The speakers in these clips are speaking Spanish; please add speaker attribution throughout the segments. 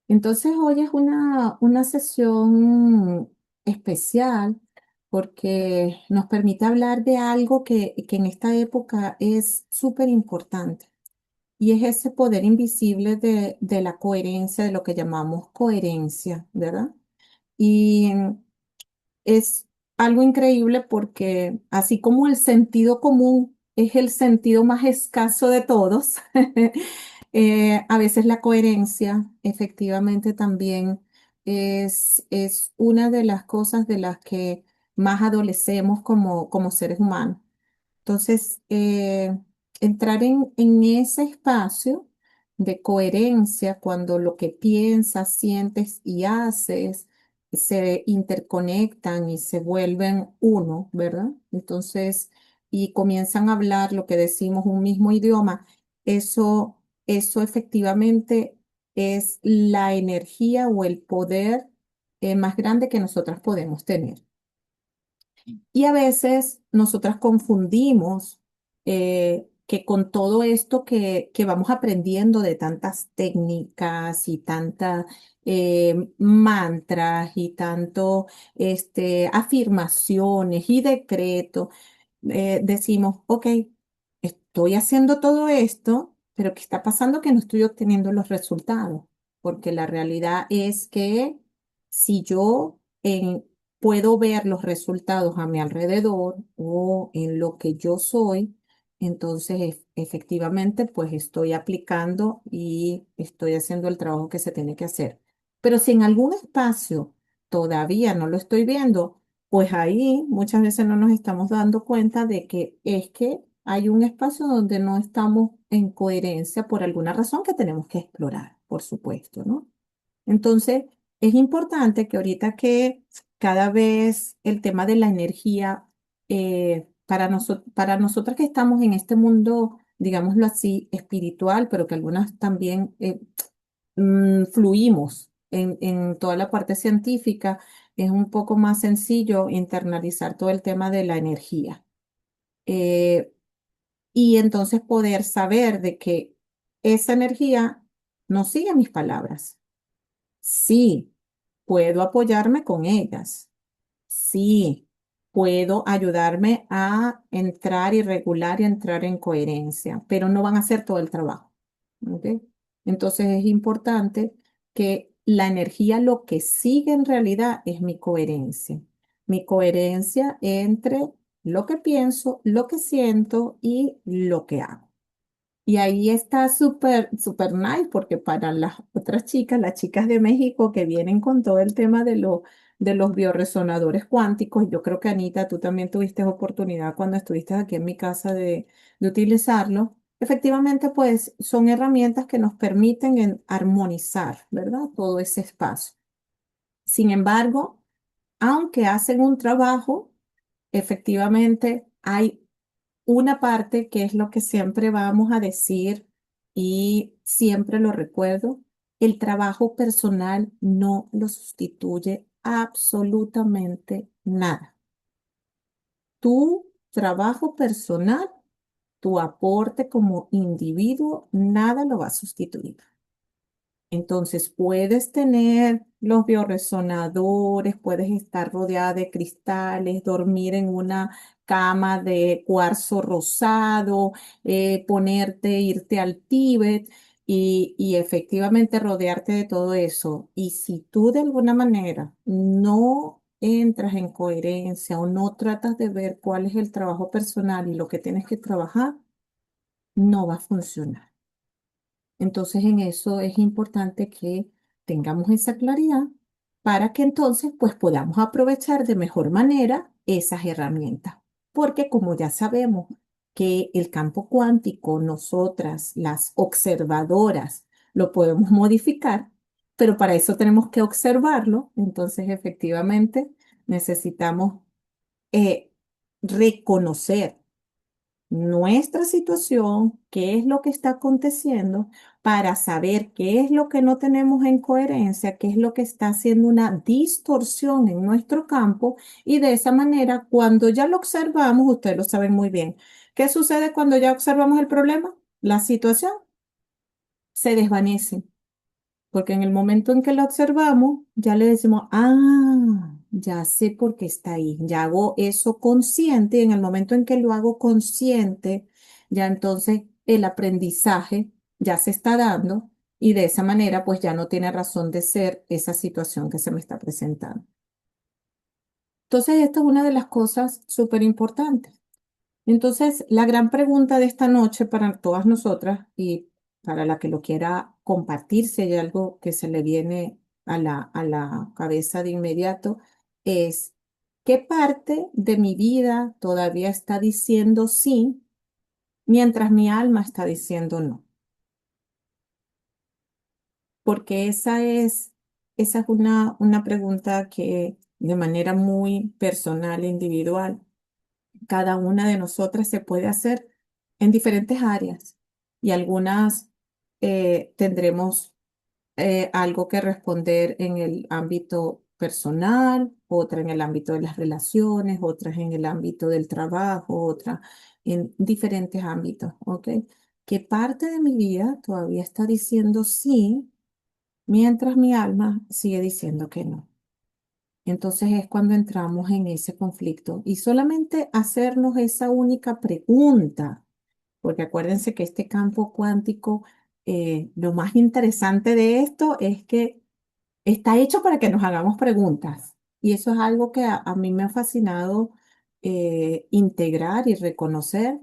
Speaker 1: Entonces hoy es una sesión especial porque nos permite hablar de algo que en esta época es súper importante y es ese poder invisible de la coherencia, de lo que llamamos coherencia, ¿verdad? Y es algo increíble porque así como el sentido común es el sentido más escaso de todos, a veces la coherencia efectivamente también es una de las cosas de las que más adolecemos como seres humanos. Entonces, entrar en ese espacio de coherencia cuando lo que piensas, sientes y haces se interconectan y se vuelven uno, ¿verdad? Entonces, y comienzan a hablar lo que decimos un mismo idioma, eso efectivamente es la energía o el poder más grande que nosotras podemos tener. Y a veces nosotras confundimos que con todo esto que vamos aprendiendo de tantas técnicas y tantas mantras y tanto afirmaciones y decretos, decimos, ok, estoy haciendo todo esto, pero ¿qué está pasando? Que no estoy obteniendo los resultados, porque la realidad es que si yo puedo ver los resultados a mi alrededor o en lo que yo soy, entonces efectivamente pues estoy aplicando y estoy haciendo el trabajo que se tiene que hacer. Pero si en algún espacio todavía no lo estoy viendo, pues ahí muchas veces no nos estamos dando cuenta de que es que hay un espacio donde no estamos en coherencia por alguna razón que tenemos que explorar, por supuesto, ¿no? Entonces, es importante que ahorita que cada vez el tema de la energía, para nosotras que estamos en este mundo, digámoslo así, espiritual, pero que algunas también fluimos en toda la parte científica, es un poco más sencillo internalizar todo el tema de la energía. Eh, y entonces poder saber de que esa energía no sigue mis palabras. Sí, puedo apoyarme con ellas. Sí, puedo ayudarme a entrar y regular y entrar en coherencia, pero no van a hacer todo el trabajo. ¿Ok? Entonces es importante que la energía lo que sigue en realidad es mi coherencia entre lo que pienso, lo que siento y lo que hago. Y ahí está súper, súper nice, porque para las otras chicas, las chicas de México que vienen con todo el tema de los bioresonadores cuánticos, yo creo que Anita, tú también tuviste oportunidad cuando estuviste aquí en mi casa de utilizarlo. Efectivamente, pues son herramientas que nos permiten armonizar, ¿verdad? Todo ese espacio. Sin embargo, aunque hacen un trabajo, efectivamente hay una parte que es lo que siempre vamos a decir y siempre lo recuerdo, el trabajo personal no lo sustituye absolutamente nada. Tu trabajo personal, tu aporte como individuo, nada lo va a sustituir. Entonces puedes tener los bioresonadores, puedes estar rodeada de cristales, dormir en una cama de cuarzo rosado, ponerte, irte al Tíbet y efectivamente rodearte de todo eso. Y si tú de alguna manera no entras en coherencia o no tratas de ver cuál es el trabajo personal y lo que tienes que trabajar, no va a funcionar. Entonces, en eso es importante que tengamos esa claridad para que entonces pues podamos aprovechar de mejor manera esas herramientas. Porque como ya sabemos que el campo cuántico, nosotras, las observadoras, lo podemos modificar, pero para eso tenemos que observarlo. Entonces, efectivamente, necesitamos eh, reconocer nuestra situación, qué es lo que está aconteciendo, para saber qué es lo que no tenemos en coherencia, qué es lo que está haciendo una distorsión en nuestro campo y de esa manera, cuando ya lo observamos, ustedes lo saben muy bien, ¿qué sucede cuando ya observamos el problema? La situación se desvanece porque en el momento en que lo observamos, ya le decimos, ah, ya sé por qué está ahí, ya hago eso consciente y en el momento en que lo hago consciente, ya entonces el aprendizaje ya se está dando y de esa manera pues ya no tiene razón de ser esa situación que se me está presentando. Entonces, esta es una de las cosas súper importantes. Entonces, la gran pregunta de esta noche para todas nosotras y para la que lo quiera compartir, si hay algo que se le viene a la cabeza de inmediato, es, ¿qué parte de mi vida todavía está diciendo sí mientras mi alma está diciendo no? Porque esa es una pregunta que de manera muy personal e individual cada una de nosotras se puede hacer en diferentes áreas y algunas tendremos algo que responder en el ámbito personal, otra en el ámbito de las relaciones, otras en el ámbito del trabajo, otra en diferentes ámbitos, ¿ok? ¿Qué parte de mi vida todavía está diciendo sí mientras mi alma sigue diciendo que no? Entonces es cuando entramos en ese conflicto y solamente hacernos esa única pregunta, porque acuérdense que este campo cuántico, lo más interesante de esto es que está hecho para que nos hagamos preguntas y eso es algo que a mí me ha fascinado integrar y reconocer,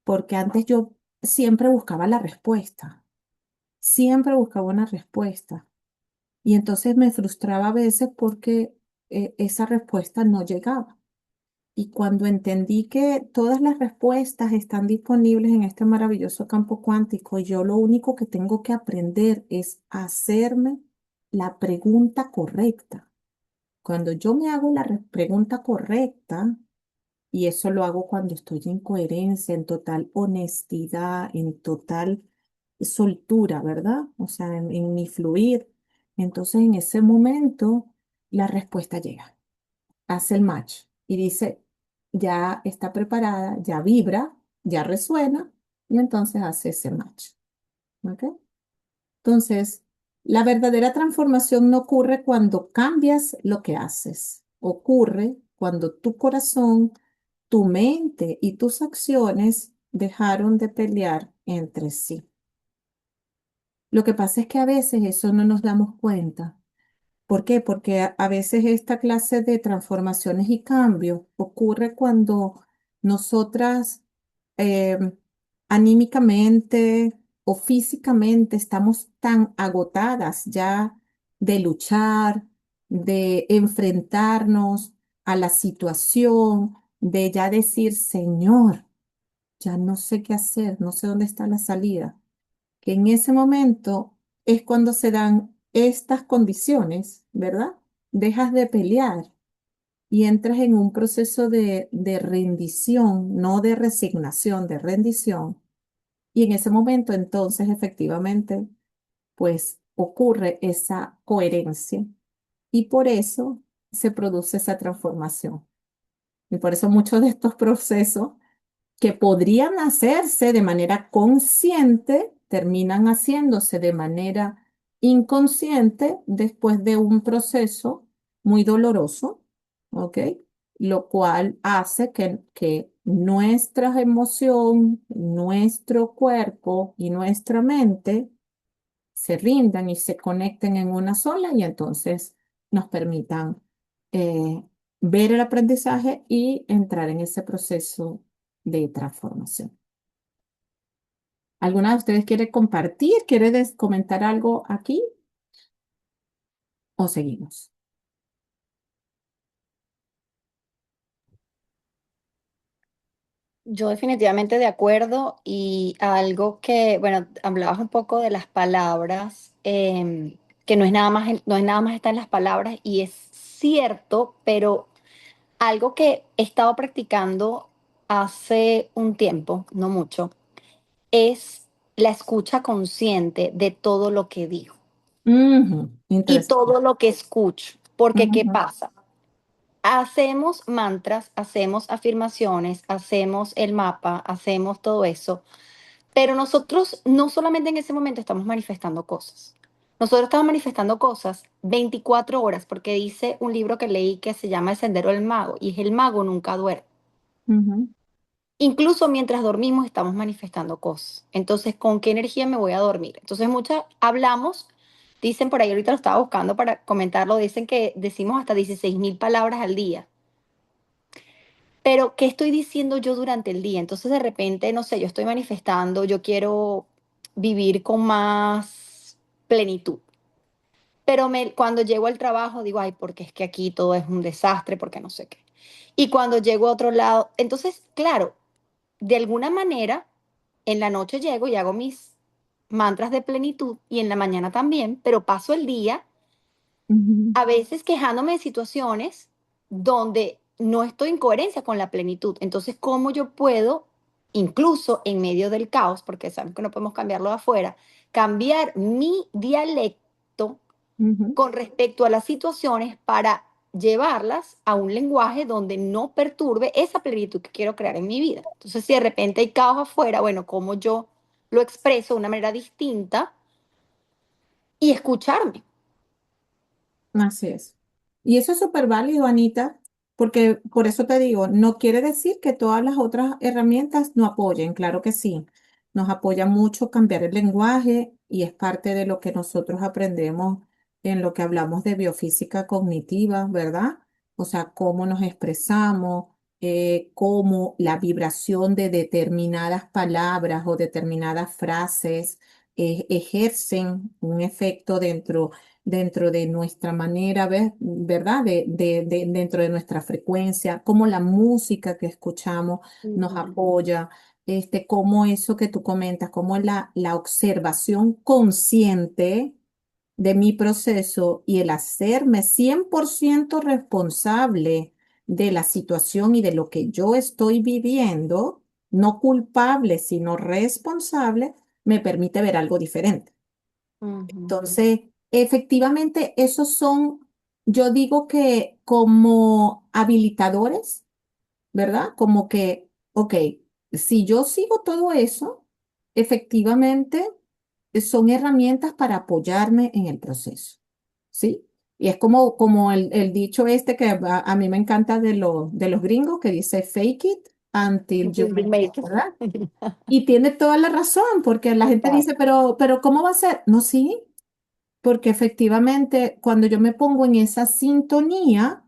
Speaker 1: porque antes yo siempre buscaba la respuesta, siempre buscaba una respuesta. Y entonces me frustraba a veces porque esa respuesta no llegaba. Y cuando entendí que todas las respuestas están disponibles en este maravilloso campo cuántico, y yo lo único que tengo que aprender es hacerme la pregunta correcta. Cuando yo me hago la pregunta correcta, y eso lo hago cuando estoy en coherencia, en total honestidad, en total soltura, ¿verdad? O sea, en mi fluir. Entonces, en ese momento, la respuesta llega, hace el match y dice, ya está preparada, ya vibra, ya resuena, y entonces hace ese match. ¿Ok? Entonces, la verdadera transformación no ocurre cuando cambias lo que haces, ocurre cuando tu corazón, tu mente y tus acciones dejaron de pelear entre sí. Lo que pasa es que a veces eso no nos damos cuenta. ¿Por qué? Porque a veces esta clase de transformaciones y cambios ocurre cuando nosotras eh, anímicamente o físicamente estamos tan agotadas ya de luchar, de enfrentarnos a la situación, de ya decir, Señor, ya no sé qué hacer, no sé dónde está la salida, que en ese momento es cuando se dan estas condiciones, ¿verdad? Dejas de pelear y entras en un proceso de rendición, no de resignación, de rendición. Y en ese momento entonces efectivamente, pues ocurre esa coherencia y por eso se produce esa transformación. Y por eso muchos de estos procesos que podrían hacerse de manera consciente, terminan haciéndose de manera inconsciente después de un proceso muy doloroso, ¿ok? Lo cual hace que nuestra emoción, nuestro cuerpo y nuestra mente se rindan y se conecten en una sola y entonces nos permitan eh, ver el aprendizaje y entrar en ese proceso de transformación. ¿Alguna de ustedes quiere compartir? ¿Quiere comentar algo aquí o seguimos?
Speaker 2: Yo definitivamente de acuerdo y algo que, bueno, hablabas un poco de las palabras, que no es nada más, no es nada más está en las palabras y es cierto, pero algo que he estado practicando hace un tiempo, no mucho, es la escucha consciente de todo lo que digo
Speaker 1: Ujú,
Speaker 2: y
Speaker 1: interesante.
Speaker 2: todo lo que escucho, porque ¿qué
Speaker 1: Ujú,
Speaker 2: pasa? Hacemos mantras, hacemos afirmaciones, hacemos el mapa, hacemos todo eso. Pero nosotros no solamente en ese momento estamos manifestando cosas. Nosotros estamos manifestando cosas 24 horas, porque dice un libro que leí que se llama El Sendero del Mago, y es el mago nunca duerme.
Speaker 1: Ujú,
Speaker 2: Incluso mientras dormimos estamos manifestando cosas. Entonces, ¿con qué energía me voy a dormir? Entonces, muchas hablamos, dicen por ahí, ahorita lo estaba buscando para comentarlo, dicen que decimos hasta 16.000 palabras al día. Pero, ¿qué estoy diciendo yo durante el día? Entonces, de repente, no sé, yo estoy manifestando, yo quiero vivir con más plenitud. Pero cuando llego al trabajo digo, ay, porque es que aquí todo es un desastre, porque no sé qué. Y cuando llego a otro lado, entonces, claro, de alguna manera, en la noche llego y hago mis mantras de plenitud y en la mañana también, pero paso el día
Speaker 1: ujú,
Speaker 2: a veces quejándome de situaciones donde no estoy en coherencia con la plenitud. Entonces, ¿cómo yo puedo, incluso en medio del caos, porque sabemos que no podemos cambiarlo de afuera, cambiar mi dialecto
Speaker 1: ujú.
Speaker 2: con respecto a las situaciones para llevarlas a un lenguaje donde no perturbe esa plenitud que quiero crear en mi vida? Entonces, si de repente hay caos afuera, bueno, ¿cómo yo lo expreso de una manera distinta y escucharme?
Speaker 1: Así es. Y eso es súper válido, Anita, porque por eso te digo, no quiere decir que todas las otras herramientas no apoyen, claro que sí. Nos apoya mucho cambiar el lenguaje y es parte de lo que nosotros aprendemos en lo que hablamos de biofísica cognitiva, ¿verdad? O sea, cómo nos expresamos, cómo la vibración de determinadas palabras o determinadas frases ejercen un efecto dentro de nuestra manera, ¿verdad? Dentro de nuestra frecuencia, cómo la música que escuchamos nos
Speaker 2: Ujú,
Speaker 1: apoya, cómo eso que tú comentas, cómo la observación consciente de mi proceso y el hacerme 100% responsable de la situación y de lo que yo estoy viviendo, no culpable, sino responsable, me permite ver algo diferente.
Speaker 2: ujú,
Speaker 1: Entonces, efectivamente, esos son, yo digo que como habilitadores, ¿verdad? Como que, ok, si yo sigo todo eso, efectivamente son herramientas para apoyarme en el proceso, ¿sí? Y es como el dicho este que a mí me encanta de los gringos que dice fake it until you
Speaker 2: until you
Speaker 1: make it,
Speaker 2: make
Speaker 1: ¿verdad?
Speaker 2: it.
Speaker 1: Y tiene toda la razón, porque la gente
Speaker 2: Total.
Speaker 1: dice, pero ¿cómo va a ser? No, sí, porque efectivamente cuando yo me pongo en esa sintonía,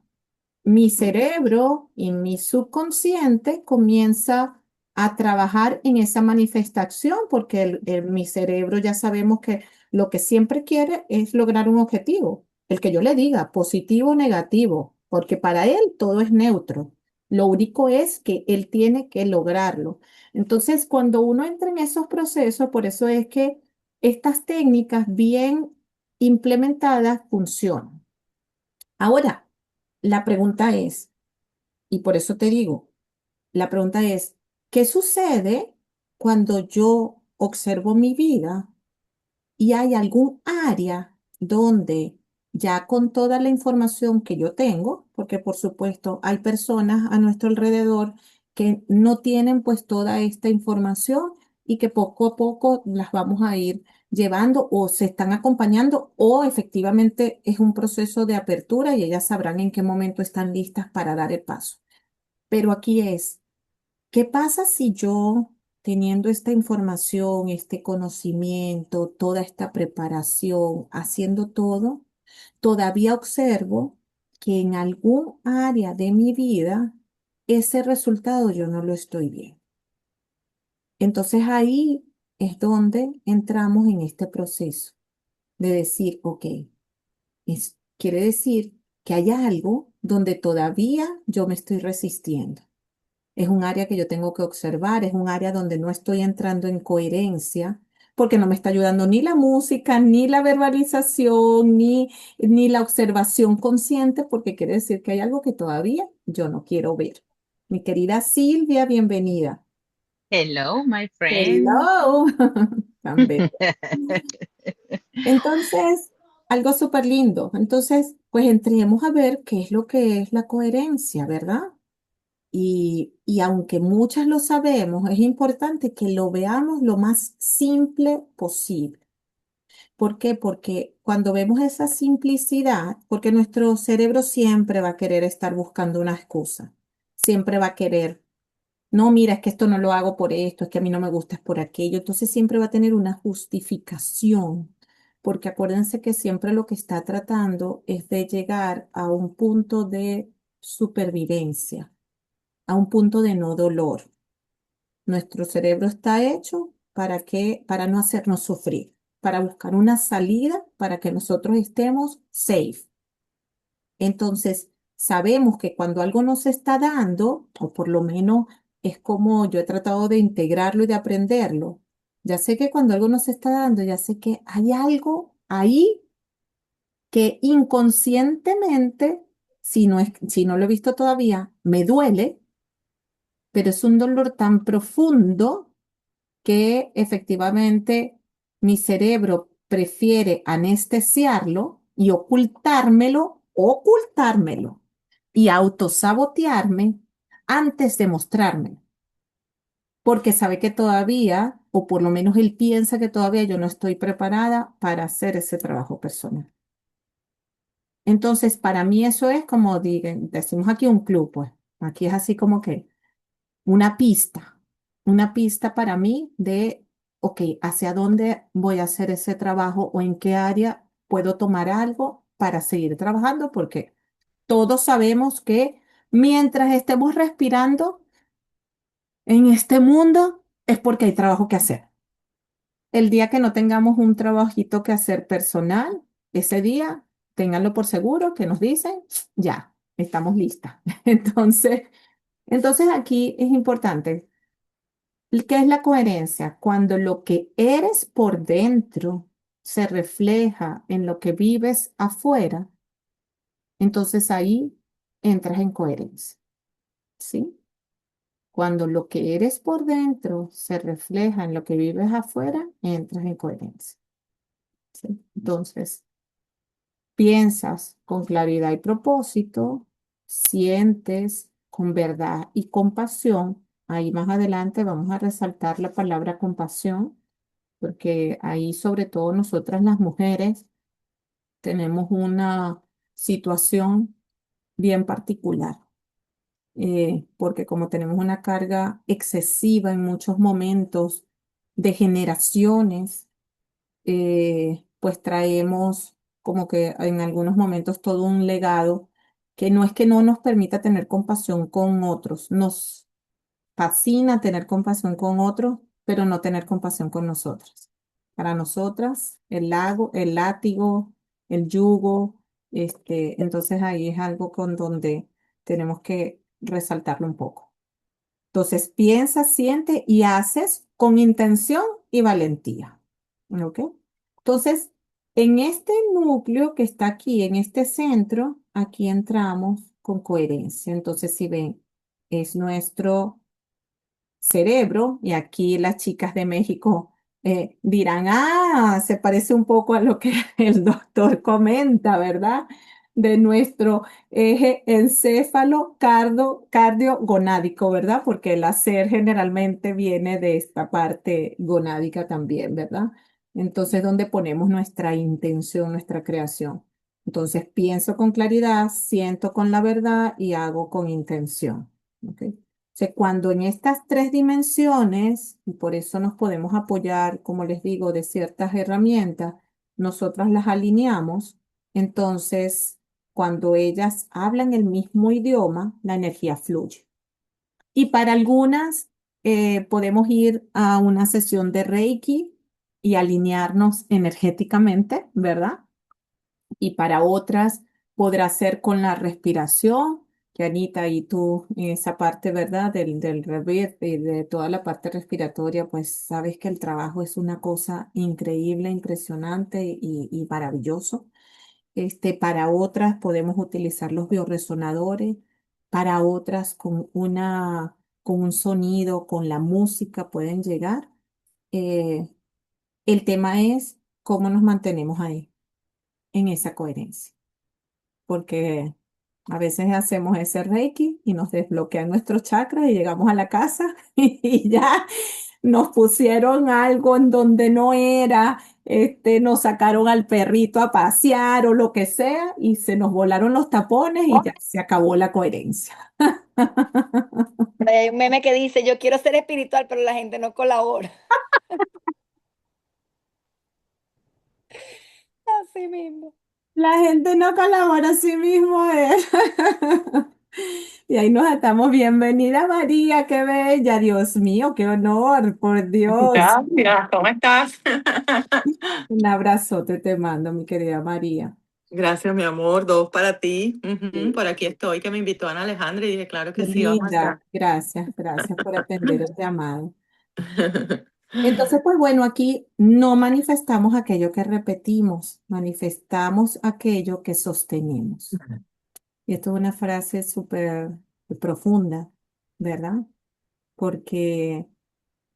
Speaker 1: mi cerebro y mi subconsciente comienza a trabajar en esa manifestación, porque mi cerebro ya sabemos que lo que siempre quiere es lograr un objetivo, el que yo le diga, positivo o negativo, porque para él todo es neutro. Lo único es que él tiene que lograrlo. Entonces, cuando uno entra en esos procesos, por eso es que estas técnicas bien implementadas funcionan. Ahora, la pregunta es, y por eso te digo, la pregunta es, ¿qué sucede cuando yo observo mi vida y hay algún área donde ya con toda la información que yo tengo, porque por supuesto hay personas a nuestro alrededor que no tienen pues toda esta información y que poco a poco las vamos a ir llevando o se están acompañando o efectivamente es un proceso de apertura y ellas sabrán en qué momento están listas para dar el paso. Pero aquí es, ¿qué pasa si yo, teniendo esta información, este conocimiento, toda esta preparación, haciendo todo, todavía observo que en algún área de mi vida ese resultado yo no lo estoy viendo? Entonces ahí es donde entramos en este proceso de decir, ok, quiere decir que hay algo donde todavía yo me estoy resistiendo. Es un área que yo tengo que observar, es un área donde no estoy entrando en coherencia, porque no me está ayudando ni la música, ni la verbalización, ni la observación consciente, porque quiere decir que hay algo que todavía yo no quiero ver. Mi querida Silvia, bienvenida.
Speaker 3: Hello, my friend.
Speaker 1: Hello. Tan bella. Entonces, algo súper lindo. Entonces, pues entremos a ver qué es lo que es la coherencia, ¿verdad? Y aunque muchas lo sabemos, es importante que lo veamos lo más simple posible. ¿Por qué? Porque cuando vemos esa simplicidad, porque nuestro cerebro siempre va a querer estar buscando una excusa, siempre va a querer, no, mira, es que esto no lo hago por esto, es que a mí no me gusta, es por aquello, entonces siempre va a tener una justificación, porque acuérdense que siempre lo que está tratando es de llegar a un punto de supervivencia, a un punto de no dolor. Nuestro cerebro está hecho para que, para no hacernos sufrir, para buscar una salida para que nosotros estemos safe. Entonces, sabemos que cuando algo nos está dando, o por lo menos es como yo he tratado de integrarlo y de aprenderlo, ya sé que cuando algo nos está dando, ya sé que hay algo ahí que inconscientemente, si no lo he visto todavía, me duele, pero es un dolor tan profundo que efectivamente mi cerebro prefiere anestesiarlo y ocultármelo y autosabotearme antes de mostrármelo, porque sabe que todavía, o por lo menos él piensa que todavía yo no estoy preparada para hacer ese trabajo personal. Entonces, para mí eso es como decimos aquí un club, pues aquí es así como que una pista para mí de, ok, hacia dónde voy a hacer ese trabajo o en qué área puedo tomar algo para seguir trabajando, porque todos sabemos que mientras estemos respirando en este mundo es porque hay trabajo que hacer. El día que no tengamos un trabajito que hacer personal, ese día, ténganlo por seguro que nos dicen, ya, estamos listas. Entonces aquí es importante. ¿Qué es la coherencia? Cuando lo que eres por dentro se refleja en lo que vives afuera, entonces ahí entras en coherencia, ¿sí? Cuando lo que eres por dentro se refleja en lo que vives afuera, entras en coherencia, ¿sí? Entonces, piensas con claridad y propósito, sientes con verdad y compasión. Ahí más adelante vamos a resaltar la palabra compasión porque ahí sobre todo nosotras las mujeres tenemos una situación bien particular, porque como tenemos una carga excesiva en muchos momentos de generaciones, pues traemos como que en algunos momentos todo un legado que no es que no nos permita tener compasión con otros, nos fascina tener compasión con otros, pero no tener compasión con nosotras. Para nosotras, el látigo, el yugo, entonces ahí es algo con donde tenemos que resaltarlo un poco. Entonces piensas, siente y haces con intención y valentía. ¿Ok? Entonces, en este núcleo que está aquí, en este centro, aquí entramos con coherencia. Entonces, si ven, es nuestro cerebro, y aquí las chicas de México dirán, ah, se parece un poco a lo que el doctor comenta, ¿verdad? De nuestro eje encéfalo cardio gonádico, ¿verdad? Porque el hacer generalmente viene de esta parte gonádica también, ¿verdad? Entonces, donde ponemos nuestra intención, nuestra creación. Entonces, pienso con claridad, siento con la verdad y hago con intención. ¿Ok? Sea, cuando en estas tres dimensiones, y por eso nos podemos apoyar, como les digo, de ciertas herramientas, nosotras las alineamos, entonces cuando ellas hablan el mismo idioma, la energía fluye. Y para algunas podemos ir a una sesión de Reiki y alinearnos energéticamente, ¿verdad? Y para otras podrá ser con la respiración, que Anita y tú en esa parte, ¿verdad? Del rebirth y de toda la parte respiratoria, pues sabes que el trabajo es una cosa increíble, impresionante y maravilloso. Para otras podemos utilizar los bioresonadores, para otras con un sonido, con la música pueden llegar. Eh, el tema es cómo nos mantenemos ahí, en esa coherencia porque a veces hacemos ese Reiki y nos desbloquean nuestros chakras y llegamos a la casa y ya nos pusieron algo en donde no era, nos sacaron al perrito a pasear o lo que sea y se nos volaron los tapones y ya se acabó la coherencia.
Speaker 2: Por ahí hay un meme que dice, yo quiero ser espiritual, pero la gente no colabora. Así mismo.
Speaker 1: La gente no colabora a sí mismo. Y ahí nos estamos. Bienvenida María, qué bella, Dios mío, qué honor, por Dios.
Speaker 4: Gracias, ¿cómo estás?
Speaker 1: Un abrazote te mando, mi querida María.
Speaker 4: Gracias, mi amor, dos para ti. Ujú,
Speaker 1: Sí.
Speaker 4: por aquí estoy, que me invitó Ana Alejandra y dije, claro
Speaker 1: Qué
Speaker 4: que sí, vamos a
Speaker 1: linda,
Speaker 4: estar.
Speaker 1: gracias, gracias por atender el llamado. Entonces, pues bueno, aquí no manifestamos aquello que repetimos, manifestamos aquello que sostenemos. Y esto es una frase súper profunda, ¿verdad? Porque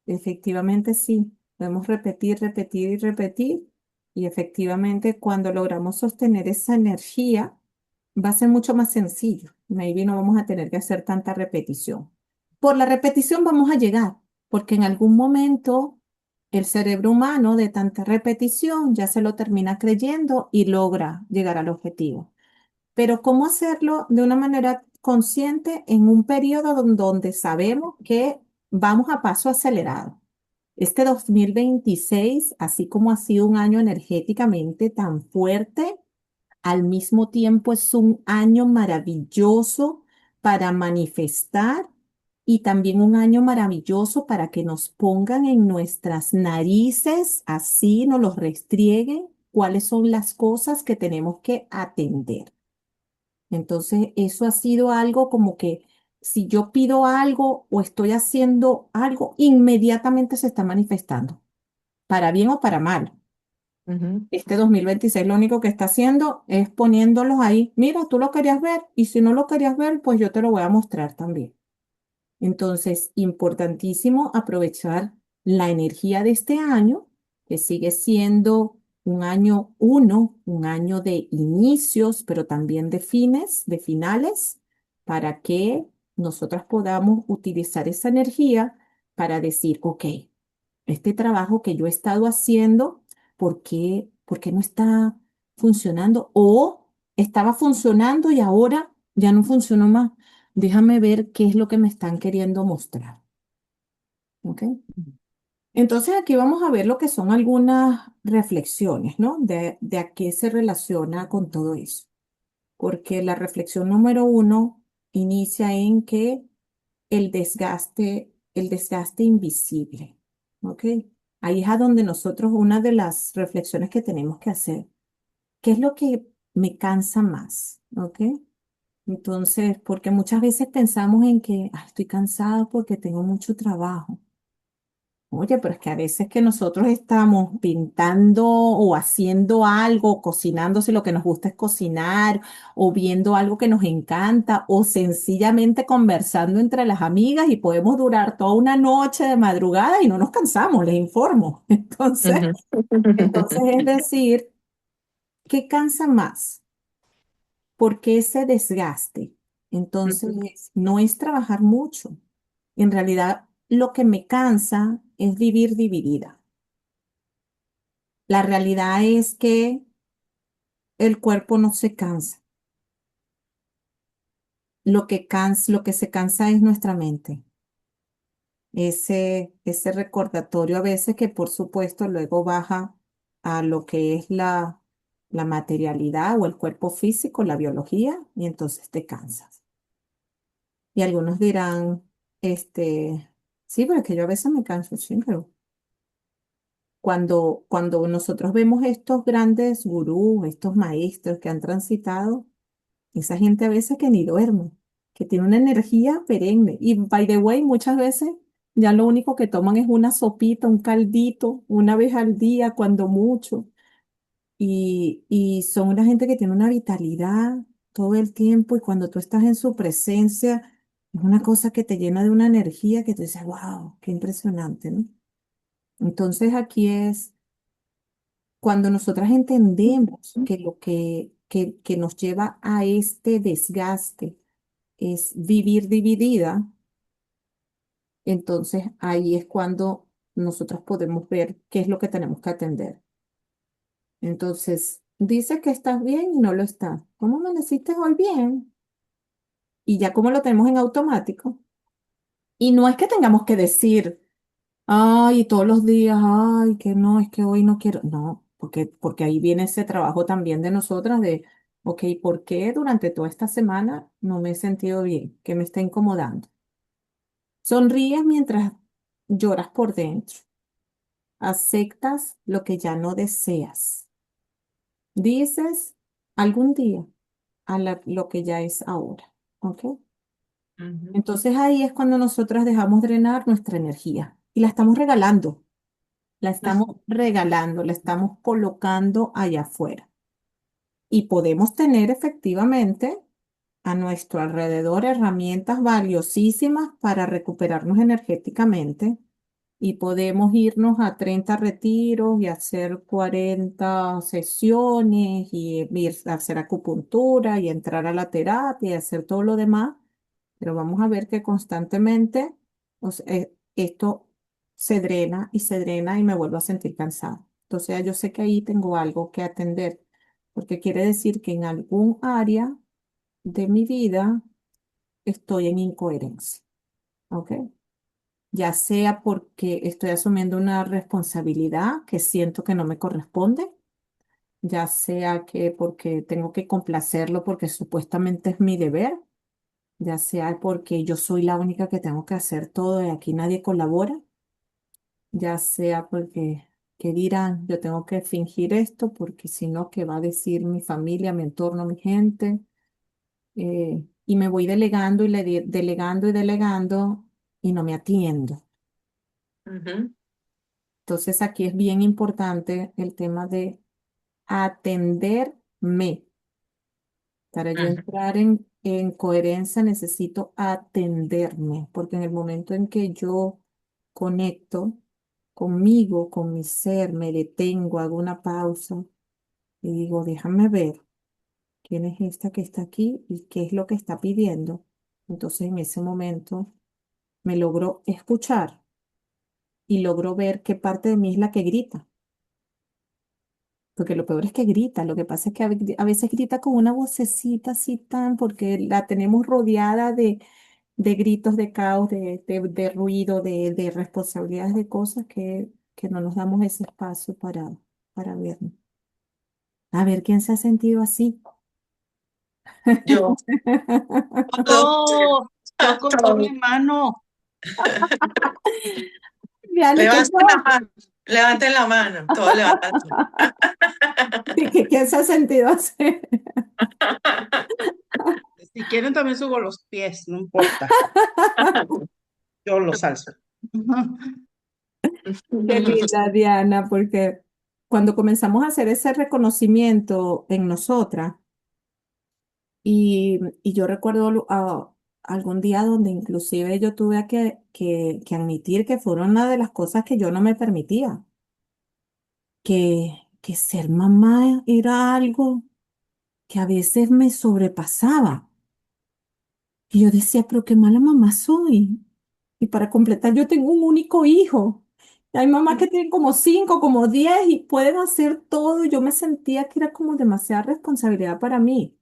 Speaker 1: efectivamente sí, podemos repetir, repetir y repetir. Y efectivamente cuando logramos sostener esa energía, va a ser mucho más sencillo. Maybe no vamos a tener que hacer tanta repetición. Por la repetición vamos a llegar, porque en algún momento el cerebro humano de tanta repetición ya se lo termina creyendo y logra llegar al objetivo. Pero ¿cómo hacerlo de una manera consciente en un periodo donde sabemos que vamos a paso acelerado? Este 2026, así como ha sido un año energéticamente tan fuerte, al mismo tiempo es un año maravilloso para manifestar y también un año maravilloso para que nos pongan en nuestras narices, así nos los restrieguen, cuáles son las cosas que tenemos que atender. Entonces, eso ha sido algo como que si yo pido algo o estoy haciendo algo, inmediatamente se está manifestando, para bien o para mal.
Speaker 4: Ujú,
Speaker 1: Este 2026 lo único que está haciendo es poniéndolos ahí. Mira, tú lo querías ver y si no lo querías ver, pues yo te lo voy a mostrar también. Entonces, importantísimo aprovechar la energía de este año, que sigue siendo un año uno, un año de inicios, pero también de fines, de finales, para que nosotras podamos utilizar esa energía para decir, ok, este trabajo que yo he estado haciendo, por qué no está funcionando? O estaba funcionando y ahora ya no funcionó más. Déjame ver qué es lo que me están queriendo mostrar. ¿Ok? Entonces aquí vamos a ver lo que son algunas reflexiones, ¿no? De a qué se relaciona con todo eso. Porque la reflexión número uno inicia en que el desgaste invisible, ¿ok? Ahí es a donde nosotros, una de las reflexiones que tenemos que hacer, ¿qué es lo que me cansa más? ¿Ok? Entonces, porque muchas veces pensamos en que "Ay, estoy cansada porque tengo mucho trabajo". Oye, pero es que a veces que nosotros estamos pintando o haciendo algo, cocinando si lo que nos gusta es cocinar, o viendo algo que nos encanta, o sencillamente conversando entre las amigas y podemos durar toda una noche de madrugada y no nos cansamos, les informo.
Speaker 4: ujú.
Speaker 1: Entonces es decir, ¿qué cansa más? ¿Por qué ese desgaste? Entonces, no es trabajar mucho. En realidad, lo que me cansa es vivir dividida. La realidad es que el cuerpo no se cansa. Lo que se cansa es nuestra mente. Ese recordatorio a veces que por supuesto luego baja a lo que es la materialidad o el cuerpo físico, la biología, y entonces te cansas. Y algunos dirán, sí, pero es que yo a veces me canso, sí, pero cuando nosotros vemos estos grandes gurús, estos maestros que han transitado, esa gente a veces que ni duerme, que tiene una energía perenne. Y by the way, muchas veces ya lo único que toman es una sopita, un caldito, una vez al día, cuando mucho. Y son una gente que tiene una vitalidad todo el tiempo y cuando tú estás en su presencia, es una cosa que te llena de una energía que tú dices, wow, qué impresionante, ¿no? Entonces aquí es cuando nosotras entendemos que que nos lleva a este desgaste es vivir dividida, entonces ahí es cuando nosotros podemos ver qué es lo que tenemos que atender. Entonces, dices que estás bien y no lo estás. ¿Cómo amaneciste hoy bien? Y ya como lo tenemos en automático. Y no es que tengamos que decir, ay, todos los días, ay, que no, es que hoy no quiero. No, porque ahí viene ese trabajo también de nosotras de, ok, ¿por qué durante toda esta semana no me he sentido bien? ¿Qué me está incomodando? Sonríes mientras lloras por dentro. Aceptas lo que ya no deseas. Dices algún día lo que ya es ahora. ¿Ok?
Speaker 4: Ujú.
Speaker 1: Entonces ahí es cuando nosotras dejamos drenar nuestra energía y la estamos regalando. La estamos regalando, la estamos colocando allá afuera. Y podemos tener efectivamente a nuestro alrededor herramientas valiosísimas para recuperarnos energéticamente y podemos irnos a 30 retiros y hacer 40 sesiones y ir a hacer acupuntura y entrar a la terapia y hacer todo lo demás, pero vamos a ver que constantemente esto se drena y se drena y me vuelvo a sentir cansada. Entonces yo sé que ahí tengo algo que atender, porque quiere decir que en algún área de mi vida estoy en incoherencia, ¿ok? Ya sea porque estoy asumiendo una responsabilidad que siento que no me corresponde, ya sea que porque tengo que complacerlo porque supuestamente es mi deber, ya sea porque yo soy la única que tengo que hacer todo y aquí nadie colabora, ya sea porque, ¿qué dirán? Yo tengo que fingir esto porque si no, ¿qué va a decir mi familia, mi entorno, mi gente? Y me voy delegando y delegando y delegando y no me atiendo.
Speaker 4: Ujú.
Speaker 1: Entonces aquí es bien importante el tema de atenderme. Para yo
Speaker 4: Ujú.
Speaker 1: entrar en coherencia necesito atenderme, porque en el momento en que yo conecto conmigo, con mi ser, me detengo, hago una pausa y digo, déjame ver quién es esta que está aquí y qué es lo que está pidiendo. Entonces en ese momento me logro escuchar y logro ver qué parte de mí es la que grita. Porque lo peor es que grita, lo que pasa es que a veces grita con una vocecita así tan, porque la tenemos rodeada de gritos, de caos, de ruido, de responsabilidades, de cosas que no nos damos ese espacio para vernos. A ver, ¿quién se ha sentido así?
Speaker 4: Yo.
Speaker 5: Yo, yo con doble mano.
Speaker 1: Vean, que
Speaker 4: Levanten la mano, levanten la mano, todos levantan.
Speaker 1: ¿quién se ha sentido así?
Speaker 5: Si quieren también subo los pies, no importa. Yo los alzo.
Speaker 1: Qué linda, Diana, porque cuando comenzamos a hacer ese reconocimiento en nosotras, y yo recuerdo algún día donde inclusive yo tuve que admitir que fueron una de las cosas que yo no me permitía, que ser mamá era algo que a veces me sobrepasaba. Y yo decía, pero qué mala mamá soy. Y para completar, yo tengo un único hijo. Y hay mamás que tienen como 5, como 10 y pueden hacer todo. Y yo me sentía que era como demasiada responsabilidad para mí.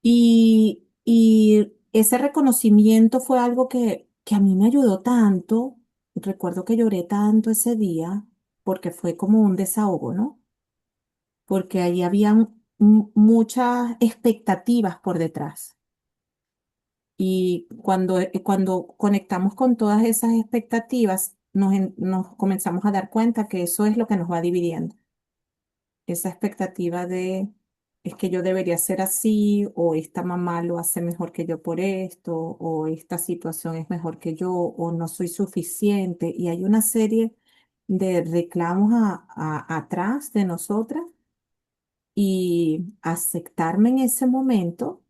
Speaker 1: Y ese reconocimiento fue algo que a mí me ayudó tanto. Recuerdo que lloré tanto ese día porque fue como un desahogo, ¿no? Porque ahí habían muchas expectativas por detrás. Y cuando conectamos con todas esas expectativas, nos comenzamos a dar cuenta que eso es lo que nos va dividiendo. Esa expectativa de es que yo debería ser así, o esta mamá lo hace mejor que yo por esto, o esta situación es mejor que yo, o no soy suficiente. Y hay una serie de reclamos atrás de nosotras y aceptarme en ese momento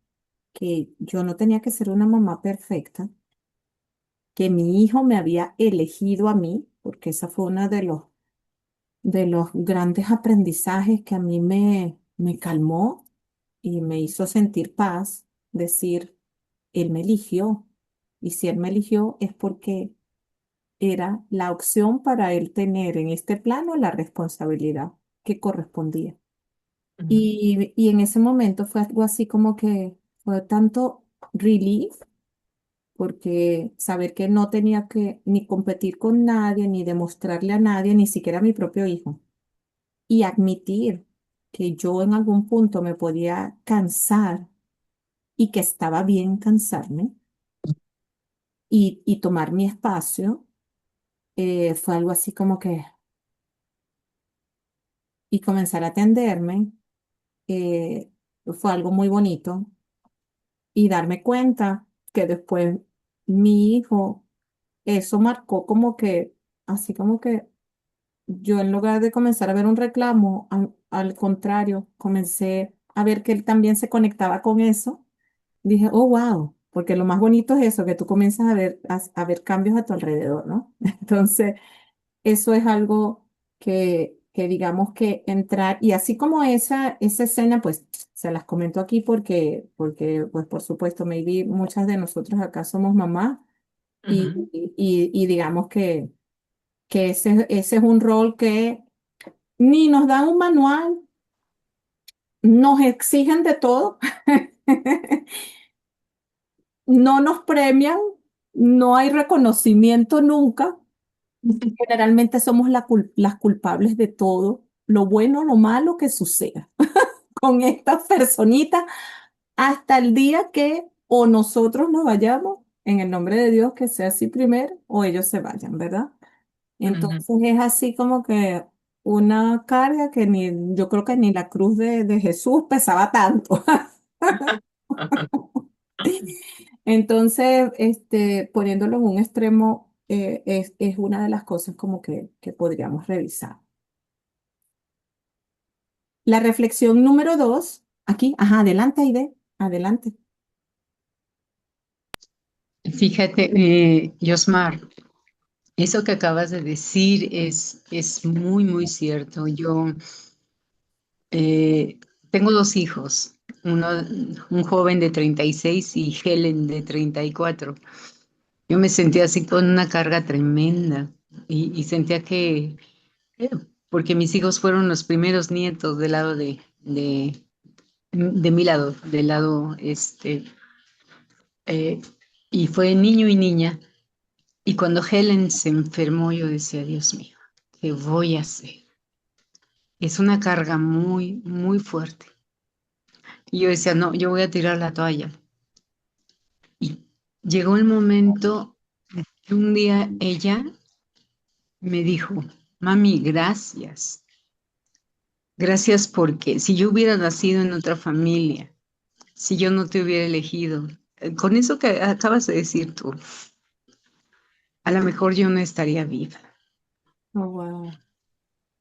Speaker 1: que yo no tenía que ser una mamá perfecta, que mi hijo me había elegido a mí, porque esa fue una de los grandes aprendizajes que a mí me calmó y me hizo sentir paz, decir, él me eligió. Y si él me eligió es porque era la opción para él tener en este plano la responsabilidad. que correspondía.
Speaker 4: Ujú.
Speaker 1: Y en ese momento fue algo así como que fue tanto relief, porque saber que no tenía que ni competir con nadie, ni demostrarle a nadie, ni siquiera a mi propio hijo, y admitir que yo en algún punto me podía cansar y que estaba bien cansarme y tomar mi espacio, fue algo así como que, y comenzar a atenderme, eh, fue algo muy bonito y darme cuenta que después mi hijo, eso marcó como que, así como que yo en lugar de comenzar a ver un reclamo, al contrario, comencé a ver que él también se conectaba con eso. Dije, oh, wow, porque lo más bonito es eso, que tú comienzas a ver cambios a tu alrededor, ¿no? Entonces, eso es algo que digamos que entrar, y así como esa escena, pues se las comento aquí porque pues por supuesto, maybe muchas de nosotros acá somos mamás
Speaker 4: Ujú.
Speaker 1: y digamos que ese es un rol que ni nos dan un manual, nos exigen de todo, no nos premian, no hay reconocimiento nunca. Generalmente somos las culpables de todo, lo bueno, lo malo que suceda con estas personitas hasta el día que o nosotros nos vayamos, en el nombre de Dios, que sea así primero, o ellos se vayan, ¿verdad?
Speaker 4: Ujú.
Speaker 1: Entonces es así como que una carga que ni, yo creo que ni la cruz de Jesús pesaba tanto. Entonces, poniéndolo en un extremo, es una de las cosas como que podríamos revisar. La reflexión número 2, aquí, ajá, adelante, Aide, adelante.
Speaker 3: Fíjate, Yosmar, eso que acabas de decir es muy, muy cierto. Yo eh, tengo dos hijos, un joven de 36 y Helen de 34. Yo me sentía así con una carga tremenda y sentía que, eh, porque mis hijos fueron los primeros nietos del lado de mi lado, del lado, eh, y fue niño y niña. Y cuando Helen se enfermó, yo decía, Dios mío, ¿qué voy a hacer? Es una carga muy, muy fuerte. Y yo decía, no, yo voy a tirar la toalla. Y llegó el momento que un día ella me dijo, mami, gracias. Gracias porque si yo hubiera nacido en otra familia, si yo no te hubiera elegido, con eso que acabas de decir tú, a lo mejor yo no estaría viva.
Speaker 1: Oh, wow.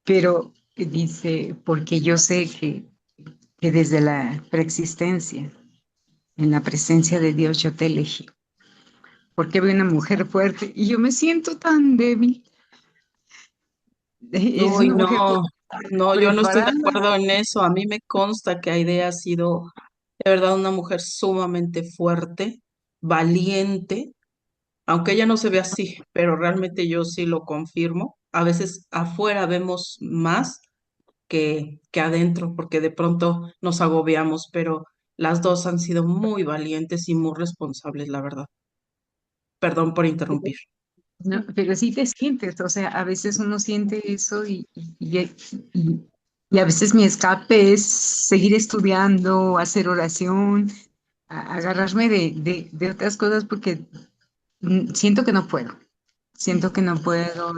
Speaker 3: Pero dice, porque yo sé que desde la preexistencia, en la presencia de Dios, yo te elegí. Porque veo una mujer fuerte y yo me siento tan débil. Es
Speaker 5: Uy,
Speaker 3: una mujer
Speaker 5: no, no, yo no estoy de
Speaker 3: preparada.
Speaker 5: acuerdo en eso. A mí me consta que Aide ha sido de verdad una mujer sumamente fuerte, valiente, aunque ella no se ve así, pero realmente yo sí lo confirmo. A veces afuera vemos más que adentro, porque de pronto nos agobiamos, pero las dos han sido muy valientes y muy responsables, la verdad. Perdón por interrumpir.
Speaker 3: No, pero sí te sientes, o sea, a veces uno siente eso y- y a veces mi escape es seguir estudiando, hacer oración, agarrarme de otras cosas porque siento que no puedo, siento que no puedo.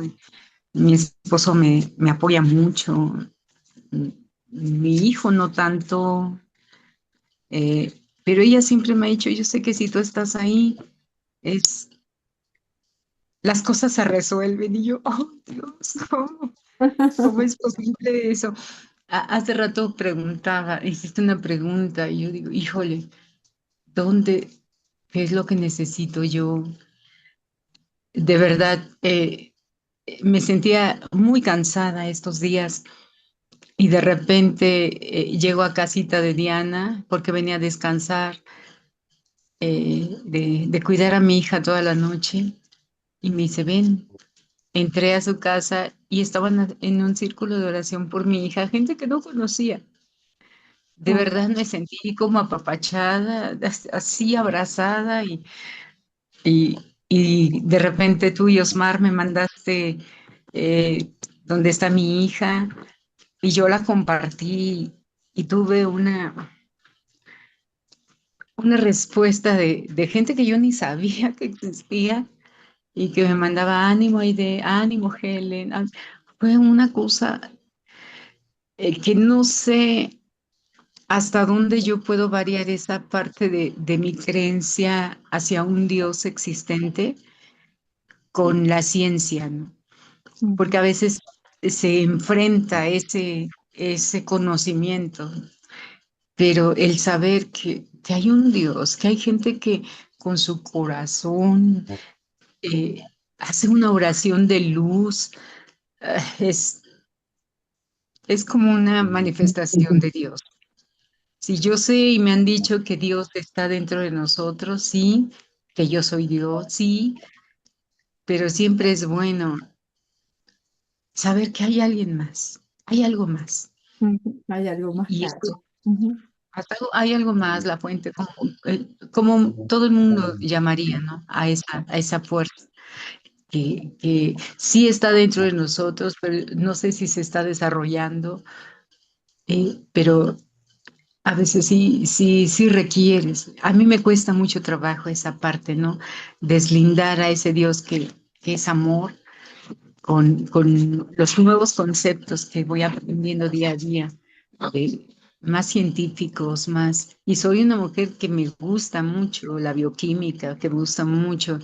Speaker 3: Mi esposo me apoya mucho, m- mi hijo no tanto, pero ella siempre me ha dicho, yo sé que si tú estás ahí, es, las cosas se resuelven. Y yo, oh Dios, ¿cómo es posible eso? Hace rato preguntaba, hiciste una pregunta y yo digo, híjole, ¿dónde, qué es lo que necesito yo? De verdad, me sentía muy cansada estos días. Y de repente llego a casita de Diana porque venía a descansar, de cuidar a mi hija toda la noche y me dice, ven. entré a su casa y estaban en un círculo de oración por mi hija, gente que no conocía. De
Speaker 1: Oh,
Speaker 3: verdad me sentí como apapachada, así abrazada y, y de repente tú y Osmar me mandaste dónde está mi hija y yo la compartí y tuve una respuesta de gente que yo ni sabía que existía y que me mandaba ánimo y de ánimo, Helen. Fue una cosa que no sé hasta dónde yo puedo variar esa parte de mi creencia hacia un Dios existente con la ciencia, ¿no? Porque
Speaker 1: ujú,
Speaker 3: a veces se enfrenta ese conocimiento, pero el saber que hay un Dios, que hay gente que con su corazón eh, hace una oración de luz, eh, es, es como una manifestación de Dios. Si yo sé y me han dicho que Dios está dentro de nosotros, sí, que yo soy Dios, sí, pero siempre es bueno saber que hay alguien más, hay algo más.
Speaker 1: ujú. Hay algo más
Speaker 3: Y esto,
Speaker 1: grande. Ujú,
Speaker 3: hay algo más, la fuente, como todo el mundo llamaría, ¿no? A esa fuerza que sí está dentro de nosotros, pero no sé si se está desarrollando, pero a veces sí, sí, sí requieres. A mí me cuesta mucho trabajo esa parte, ¿no? Deslindar a ese Dios que es amor con los nuevos conceptos que voy aprendiendo día a día, de- más científicos, más. Y soy una mujer que me gusta mucho la bioquímica, que me gusta mucho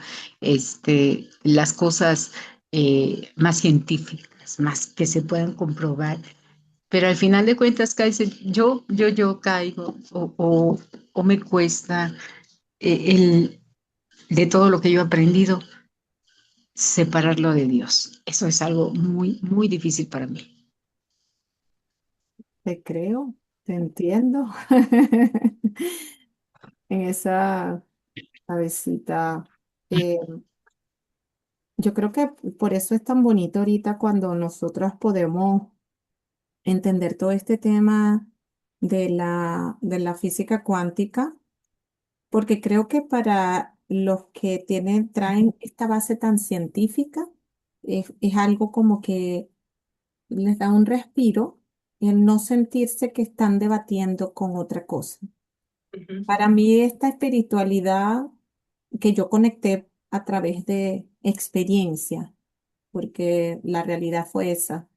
Speaker 3: las cosas más científicas, más que se puedan comprobar. Pero al final de cuentas, yo caigo o me cuesta de todo lo que yo he aprendido separarlo de Dios. Eso es algo muy, muy difícil para mí.
Speaker 1: te creo, te entiendo. En esa cabecita. eh, yo creo que por eso es tan bonito ahorita cuando nosotros podemos entender todo este tema de la física cuántica, porque creo que para los que traen esta base tan científica, es algo como que les da un respiro el no sentirse que están debatiendo con otra cosa.
Speaker 3: Ujú,
Speaker 1: Para mí esta espiritualidad que yo conecté a través de experiencia, porque la realidad fue esa.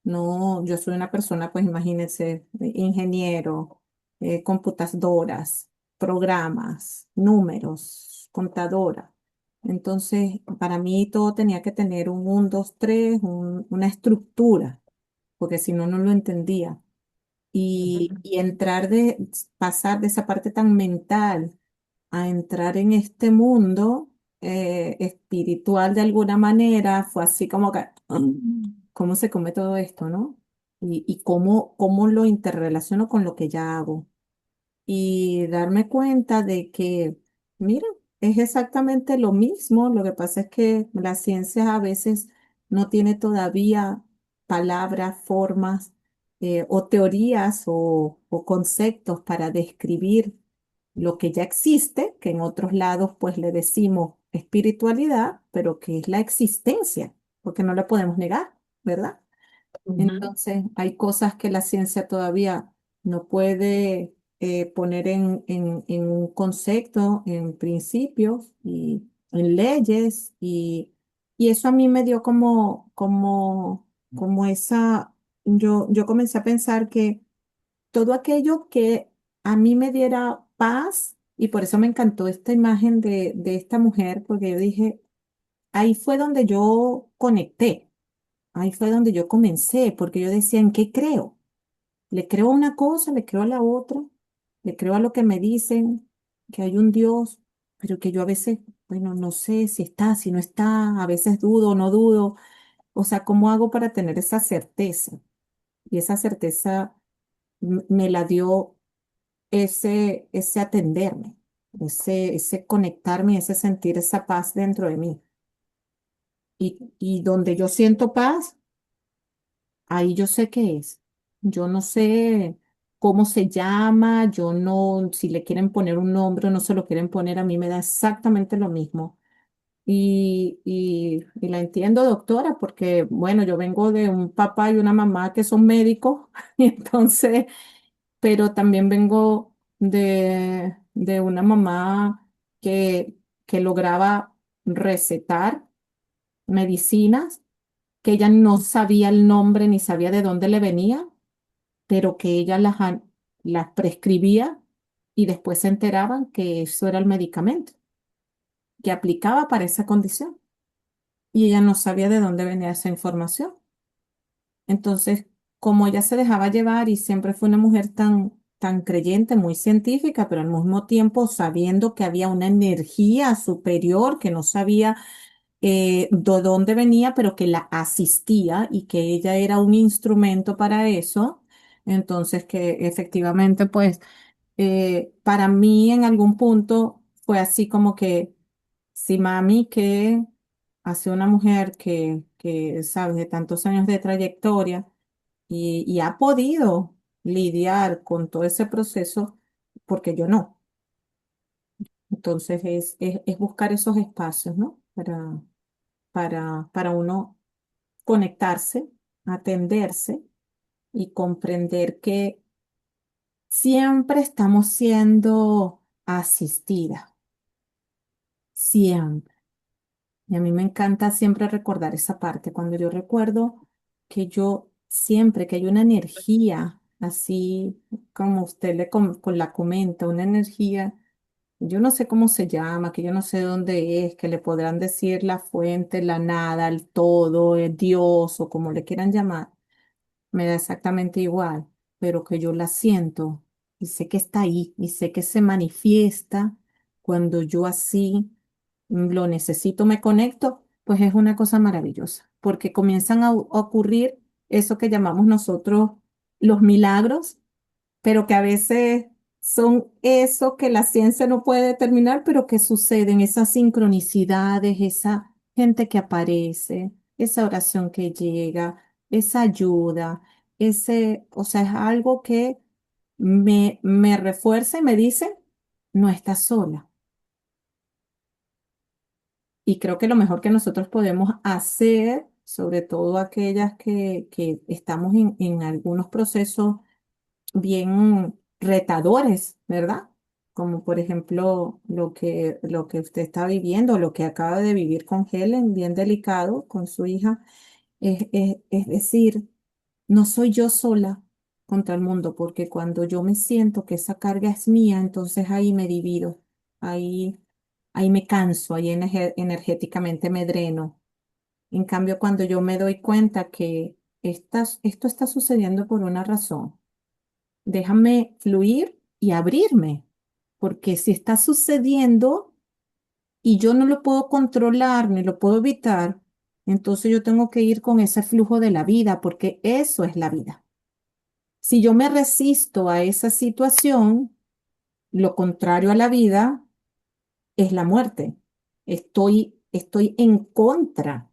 Speaker 1: No, yo soy una persona, pues imagínense, ingeniero, computadoras, programas, números, contadora. Entonces, para mí todo tenía que tener un 1, 2, 3, una estructura, porque si no, no lo entendía. Y pasar de esa parte tan mental a entrar en este mundo espiritual de alguna manera, fue así como que, ¿cómo se come todo esto, no? Y cómo lo interrelaciono con lo que ya hago y darme cuenta de que, mira, es exactamente lo mismo. Lo que pasa es que la ciencia a veces no tiene todavía palabras, formas o teorías o conceptos para describir lo que ya existe, que en otros lados pues le decimos espiritualidad, pero que es la existencia, porque no la podemos negar, ¿verdad?
Speaker 3: ujú,
Speaker 1: Entonces, hay cosas que la ciencia todavía no puede poner en un concepto, en principios y en leyes, y eso a mí me dio como yo comencé a pensar que todo aquello que a mí me diera paz, y por eso me encantó esta imagen de esta mujer, porque yo dije, ahí fue donde yo conecté. Ahí fue donde yo comencé, porque yo decía, ¿en qué creo? ¿Le creo a una cosa, le creo a la otra? ¿Le creo a lo que me dicen, que hay un Dios, pero que yo a veces, bueno, no sé si está, si no está, a veces dudo, no dudo? O sea, ¿cómo hago para tener esa certeza? Y esa certeza me la dio ese atenderme, ese conectarme, ese sentir esa paz dentro de mí. y donde yo siento paz, ahí yo sé qué es. Yo no sé cómo se llama, yo no, si le quieren poner un nombre o no se lo quieren poner, a mí me da exactamente lo mismo. Y la entiendo, doctora, porque, bueno, yo vengo de un papá y una mamá que son médicos, y entonces, pero también vengo de una mamá que lograba recetar medicinas que ella no sabía el nombre ni sabía de dónde le venía, pero que ella las prescribía y después se enteraban que eso era el medicamento que aplicaba para esa condición. Y ella no sabía de dónde venía esa información. Entonces, como ella se dejaba llevar y siempre fue una mujer tan creyente, muy científica, pero al mismo tiempo sabiendo que había una energía superior que no sabía de dónde venía, pero que la asistía y que ella era un instrumento para eso. Entonces, que efectivamente, pues, para mí en algún punto fue así como que, si mami, que hace una mujer que sabes, de tantos años de trayectoria y ha podido lidiar con todo ese proceso, porque yo no. Entonces, es buscar esos espacios, ¿no? Para uno conectarse, atenderse y comprender que siempre estamos siendo asistidas, siempre. Y a mí me encanta siempre recordar esa parte, cuando yo recuerdo que yo siempre que hay una energía, así como usted la comenta, una energía, yo no sé cómo se llama, que yo no sé dónde es, que le podrán decir la fuente, la nada, el todo, el Dios o como le quieran llamar, me da exactamente igual, pero que yo la siento y sé que está ahí y sé que se manifiesta cuando yo así lo necesito, me conecto, pues es una cosa maravillosa, porque comienzan a ocurrir eso que llamamos nosotros los milagros, pero que a veces son eso que la ciencia no puede determinar, pero que suceden, esas sincronicidades, esa gente que aparece, esa oración que llega, esa ayuda, o sea, es algo que me refuerza y me dice, no estás sola. Y creo que lo mejor que nosotros podemos hacer, sobre todo aquellas que estamos en algunos procesos bien retadores, ¿verdad? Como por ejemplo lo que usted está viviendo, lo que acaba de vivir con Helen, bien delicado, con su hija, es decir, no soy yo sola contra el mundo, porque cuando yo me siento que esa carga es mía, entonces ahí me divido, ahí, ahí me canso, ahí energéticamente me dreno. En cambio, cuando yo me doy cuenta que esto está sucediendo por una razón, déjame fluir y abrirme, porque si está sucediendo y yo no lo puedo controlar ni lo puedo evitar, entonces yo tengo que ir con ese flujo de la vida, porque eso es la vida. Si yo me resisto a esa situación, lo contrario a la vida es la muerte. Estoy en contra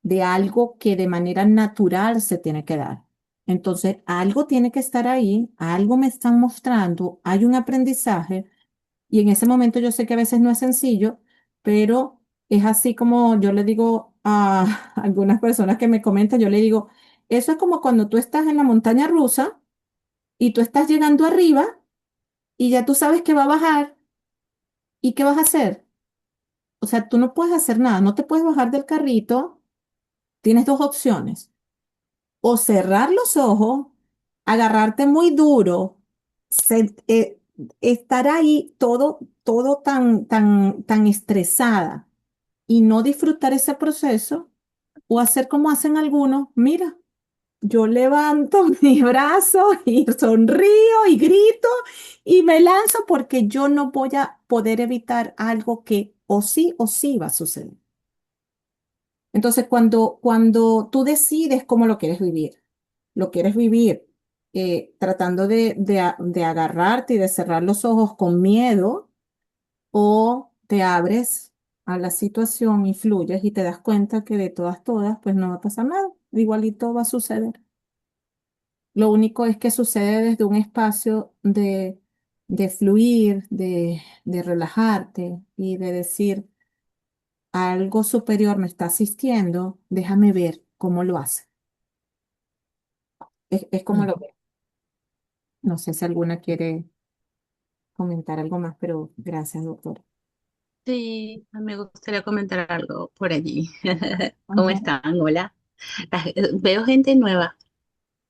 Speaker 1: de algo que de manera natural se tiene que dar. Entonces, algo tiene que estar ahí, algo me están mostrando, hay un aprendizaje y en ese momento yo sé que a veces no es sencillo, pero es así como yo le digo a algunas personas que me comentan, yo le digo, eso es como cuando tú estás en la montaña rusa y tú estás llegando arriba y ya tú sabes que va a bajar y ¿qué vas a hacer? O sea, tú no puedes hacer nada, no te puedes bajar del carrito, tienes dos opciones o cerrar los ojos, agarrarte muy duro, estar ahí todo tan estresada y no disfrutar ese proceso, o hacer como hacen algunos, mira, yo levanto mi brazo y sonrío y grito y me lanzo porque yo no voy a poder evitar algo que o sí va a suceder. Entonces, cuando tú decides cómo lo quieres vivir tratando de agarrarte y de cerrar los ojos con miedo, o te abres a la situación y fluyes y te das cuenta que de todas, pues no va a pasar nada. Igualito va a suceder. Lo único es que sucede desde un espacio de fluir, de relajarte y de decir, algo superior me está asistiendo, déjame ver cómo lo hace. Es como
Speaker 4: Mm.
Speaker 1: lo veo. No sé si alguna quiere comentar algo más, pero gracias, doctor.
Speaker 6: Sí, me gustaría comentar algo por allí. ¿Cómo
Speaker 1: Ajá.
Speaker 6: están? Hola. Veo gente nueva.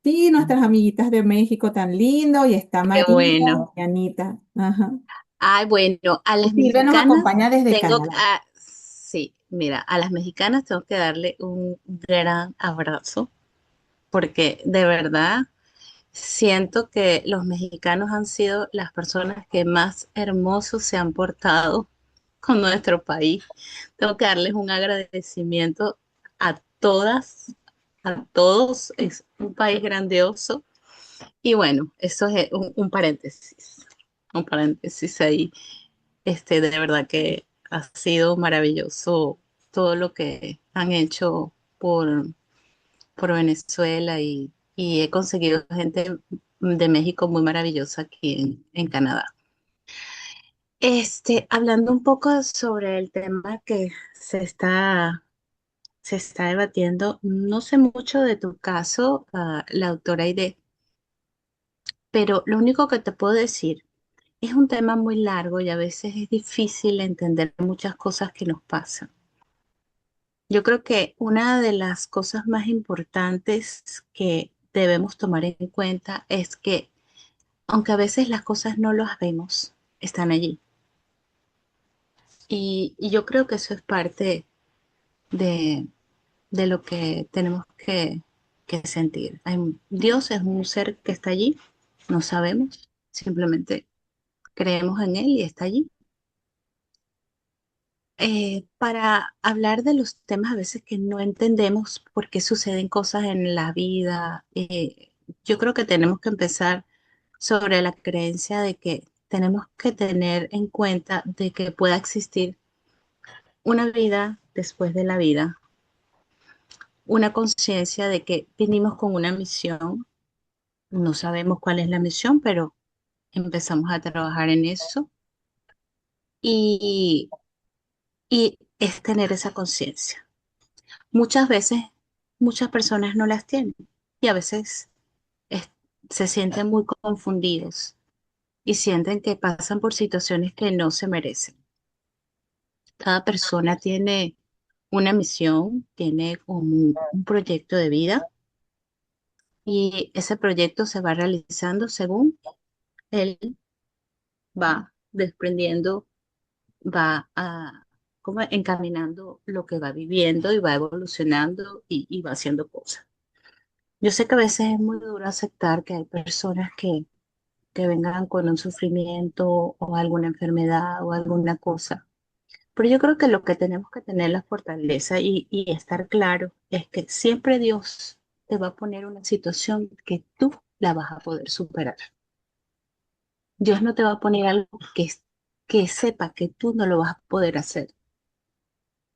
Speaker 1: Sí, nuestras amiguitas de México tan lindo, y está
Speaker 6: Qué
Speaker 1: María
Speaker 6: bueno.
Speaker 1: y Anita. Ajá.
Speaker 6: Ay, bueno, a
Speaker 1: Y
Speaker 6: las
Speaker 1: Silvia nos
Speaker 6: mexicanas
Speaker 1: acompaña desde
Speaker 6: tengo,
Speaker 1: Canadá.
Speaker 6: sí, mira, a las mexicanas tengo que darle un gran abrazo porque de verdad siento que los mexicanos han sido las personas que más hermosos se han portado con nuestro país. Tengo que darles un agradecimiento a todas, a todos. Es un país grandioso. Y bueno, eso es un paréntesis ahí. De verdad que ha sido maravilloso todo lo que han hecho por, por Venezuela y he conseguido gente de México muy maravillosa aquí en Canadá. Hablando un poco sobre el tema que se está debatiendo, no sé mucho de tu caso, la autora Aide, pero lo único que te puedo decir es un tema muy largo y a veces es difícil entender muchas cosas que nos pasan. Yo creo que una de las cosas más importantes que debemos tomar en cuenta es que, aunque a veces las cosas no las vemos, están allí. Y yo creo que eso es parte de, de lo que tenemos que sentir. Dios es un ser que está allí, no sabemos, simplemente creemos en Él y está allí. Para hablar de los temas a veces que no entendemos por qué suceden cosas en la vida, yo creo que tenemos que empezar sobre la creencia de que tenemos que tener en cuenta de que pueda existir una vida después de la vida, una conciencia de que vinimos con una misión, no sabemos cuál es la misión, pero empezamos a trabajar en eso y, y es tener esa conciencia. Muchas veces, muchas personas no las tienen y a veces es- se sienten muy confundidos y sienten que pasan por situaciones que no se merecen. Cada persona tiene una misión, tiene un proyecto de vida y ese proyecto se va realizando según él va desprendiendo, va como encaminando lo que va viviendo y va evolucionando y va haciendo cosas. Yo sé que a veces es muy duro aceptar que hay personas que vengan con un sufrimiento o alguna enfermedad o alguna cosa, pero yo creo que lo que tenemos que tener la fortaleza y estar claro es que siempre Dios te va a poner una situación que tú la vas a poder superar. Dios no te va a poner algo que sepa que tú no lo vas a poder hacer.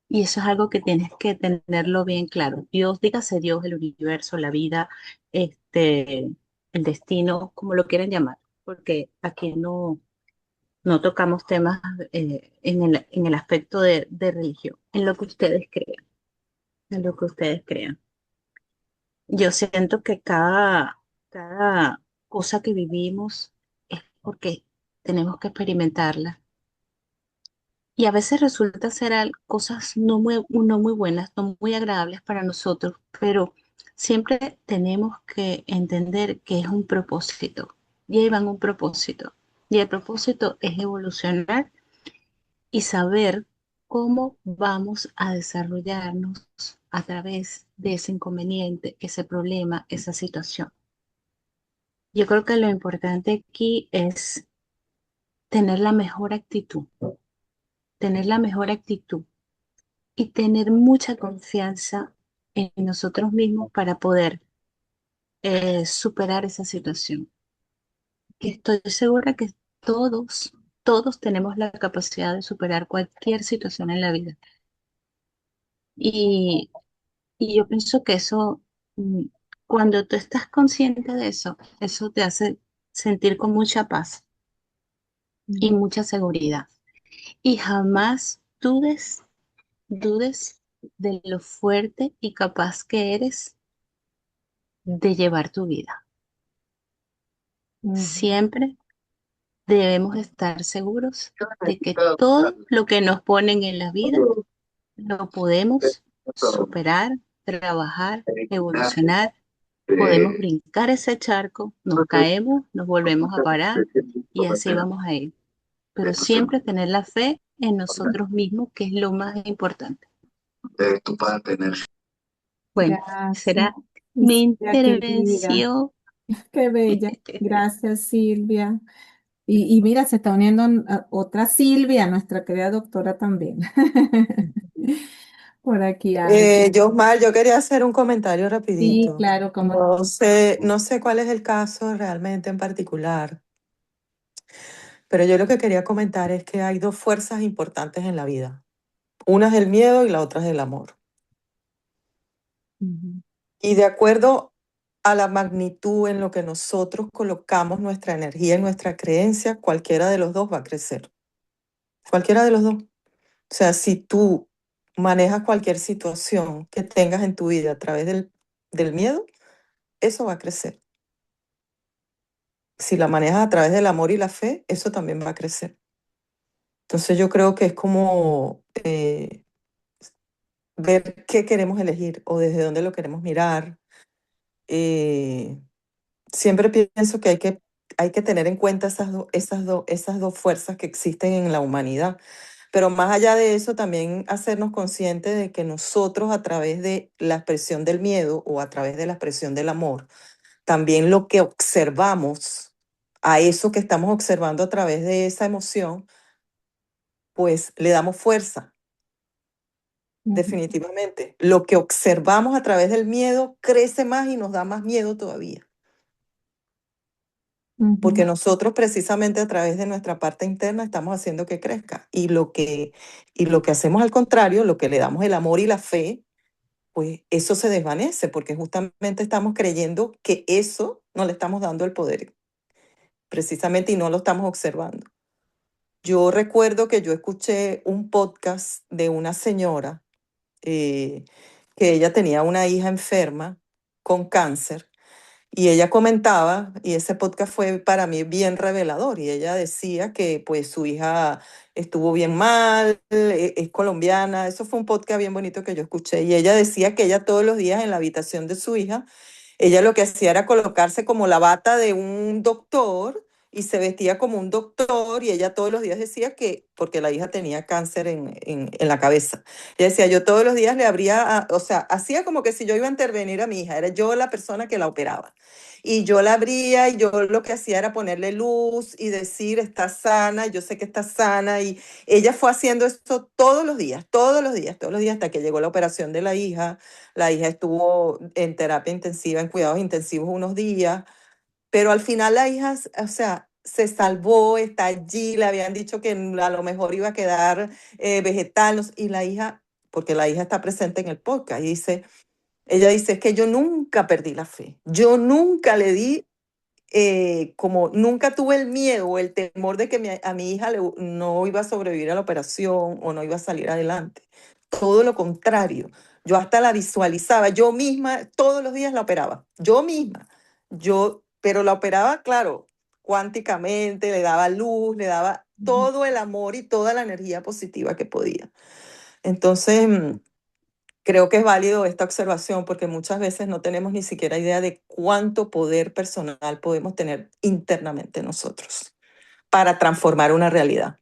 Speaker 6: Y eso es algo que tienes que tenerlo bien claro. Dios, dígase Dios, el universo, la vida, el destino, como lo quieran llamar, porque aquí no tocamos temas en el aspecto de religión, en lo que ustedes crean, en lo que ustedes crean. Yo siento que cada cosa que vivimos es porque tenemos que experimentarla. Y a veces resulta ser cosas no muy buenas, no muy agradables para nosotros, pero siempre tenemos que entender que es un propósito. Llevan un propósito. Y el propósito es evolucionar y saber cómo vamos a desarrollarnos a través de ese inconveniente, ese problema, esa situación. Yo creo que lo importante aquí es tener la mejor actitud, tener la mejor actitud y tener mucha confianza en nosotros mismos para poder superar esa situación. Que estoy segura que todos todos tenemos la capacidad de superar cualquier situación en la vida. Y, y yo pienso que eso, mm, cuando tú estás consciente de eso, eso te hace sentir con mucha paz y
Speaker 1: Ujú.
Speaker 6: mucha seguridad. Y jamás dudes de lo fuerte y capaz que eres de llevar tu vida.
Speaker 1: Ujú.
Speaker 6: Siempre debemos estar seguros de que todo lo que nos ponen en la vida lo podemos superar, trabajar, evolucionar. Podemos brincar ese charco, nos caemos, nos volvemos a parar y así vamos a ir. Pero siempre tener la fe en nosotros mismos, que es lo más importante. Bueno,
Speaker 1: Gracias.
Speaker 6: será mi
Speaker 1: Silvia, querida.
Speaker 6: intervención.
Speaker 1: Qué bella. Gracias, Silvia. Y mira, se está uniendo otra Silvia, nuestra querida doctora también. Por aquí hay.
Speaker 7: Josmar, yo quería hacer un comentario
Speaker 1: Sí,
Speaker 7: rapidito.
Speaker 1: claro, como
Speaker 7: No sé cuál es el caso realmente en particular, pero yo lo que quería comentar es que hay dos fuerzas importantes en la vida. Una es el miedo y la otra es el amor.
Speaker 1: Ujú,
Speaker 7: Y de acuerdo a la magnitud en lo que nosotros colocamos nuestra energía y nuestra creencia, cualquiera de los dos va a crecer. Cualquiera de los dos. O sea, si tú manejas cualquier situación que tengas en tu vida a través del miedo, eso va a crecer. Si la manejas a través del amor y la fe, eso también va a crecer. Entonces yo creo que es como ver qué queremos elegir o desde dónde lo queremos mirar. Eh, Siempre pienso que hay que tener en cuenta esas dos fuerzas que existen en la humanidad. Pero más allá de eso, también hacernos conscientes de que nosotros a través de la expresión del miedo o a través de la expresión del amor, también lo que observamos, a eso que estamos observando a través de esa emoción, pues le damos fuerza,
Speaker 1: ujú,
Speaker 7: definitivamente. Lo que observamos a través del miedo crece más y nos da más miedo todavía, porque
Speaker 1: ujú,
Speaker 7: nosotros precisamente a través de nuestra parte interna estamos haciendo que crezca. Y lo que hacemos al contrario, lo que le damos el amor y la fe, pues eso se desvanece, porque justamente estamos creyendo que eso no le estamos dando el poder, precisamente, y no lo estamos observando. Yo recuerdo que yo escuché un podcast de una señora eh, que ella tenía una hija enferma con cáncer y ella comentaba, y ese podcast fue para mí bien revelador, y ella decía que pues su hija estuvo bien mal, es colombiana, eso fue un podcast bien bonito que yo escuché, y ella decía que ella todos los días en la habitación de su hija ella lo que hacía era colocarse como la bata de un doctor y se vestía como un doctor y ella todos los días decía que, porque la hija tenía cáncer en la cabeza, ella decía, yo todos los días le abría, o sea, hacía como que si yo iba a intervenir a mi hija, era yo la persona que la operaba. Y yo la abría y yo lo que hacía era ponerle luz y decir, está sana, yo sé que está sana. Y ella fue haciendo esto todos los días, todos los días, todos los días, hasta que llegó la operación de la hija. La hija estuvo en terapia intensiva, en cuidados intensivos unos días, pero al final la hija, o sea, se salvó, está allí, le habían dicho que a lo mejor iba a quedar vegetal, y la hija, porque la hija está presente en el podcast, y ella dice, es que yo nunca perdí la fe, yo nunca le di como nunca tuve el miedo o el temor de que a mi hija no iba a sobrevivir a la operación o no iba a salir adelante. Todo lo contrario. Yo hasta la visualizaba. Yo misma todos los días la operaba. Yo misma. Pero la operaba, claro, cuánticamente, le daba luz, le daba
Speaker 1: ujú.
Speaker 7: todo el amor y toda la energía positiva que podía. Entonces, creo que es válido esta observación porque muchas veces no tenemos ni siquiera idea de cuánto poder personal podemos tener internamente nosotros para transformar una realidad.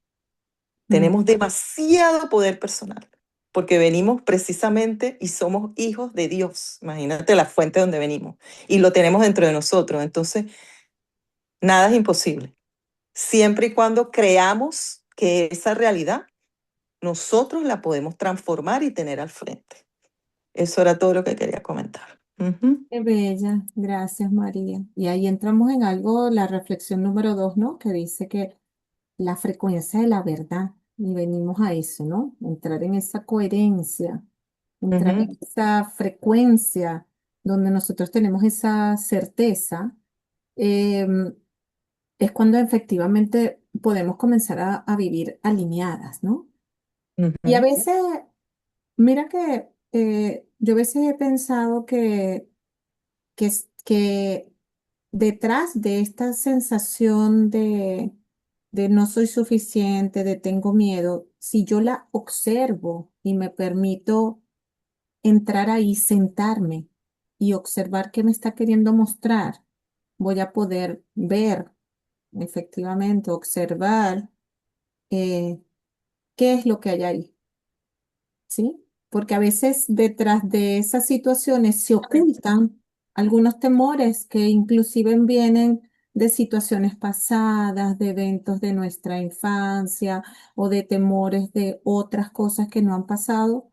Speaker 1: Mm.
Speaker 7: Tenemos demasiado poder personal porque venimos precisamente y somos hijos de Dios. Imagínate la fuente donde venimos y lo tenemos dentro de nosotros. Entonces, nada es imposible. Siempre y cuando creamos que esa realidad nosotros la podemos transformar y tener al frente. Eso era todo lo que quería comentar. Ujú.
Speaker 1: Qué bella. Gracias, María. Y ahí entramos en algo, la reflexión número 2, ¿no? Que dice que la frecuencia de la verdad. Y venimos a eso, ¿no? Entrar en esa coherencia, entrar en
Speaker 7: Ujú,
Speaker 1: esa frecuencia donde nosotros tenemos esa certeza, em, es cuando efectivamente podemos comenzar a vivir alineadas, ¿no? Y a
Speaker 7: ujú,
Speaker 1: veces, mira que yo a veces he pensado que detrás de esta sensación de no soy suficiente, de tengo miedo, si yo la observo y me permito entrar ahí, sentarme y observar qué me está queriendo mostrar, voy a poder ver efectivamente, observar qué es lo que hay ahí. ¿Sí? Porque a veces detrás de esas situaciones se ocultan algunos temores que inclusive vienen de situaciones pasadas, de eventos de nuestra infancia o de temores de otras cosas que no han pasado,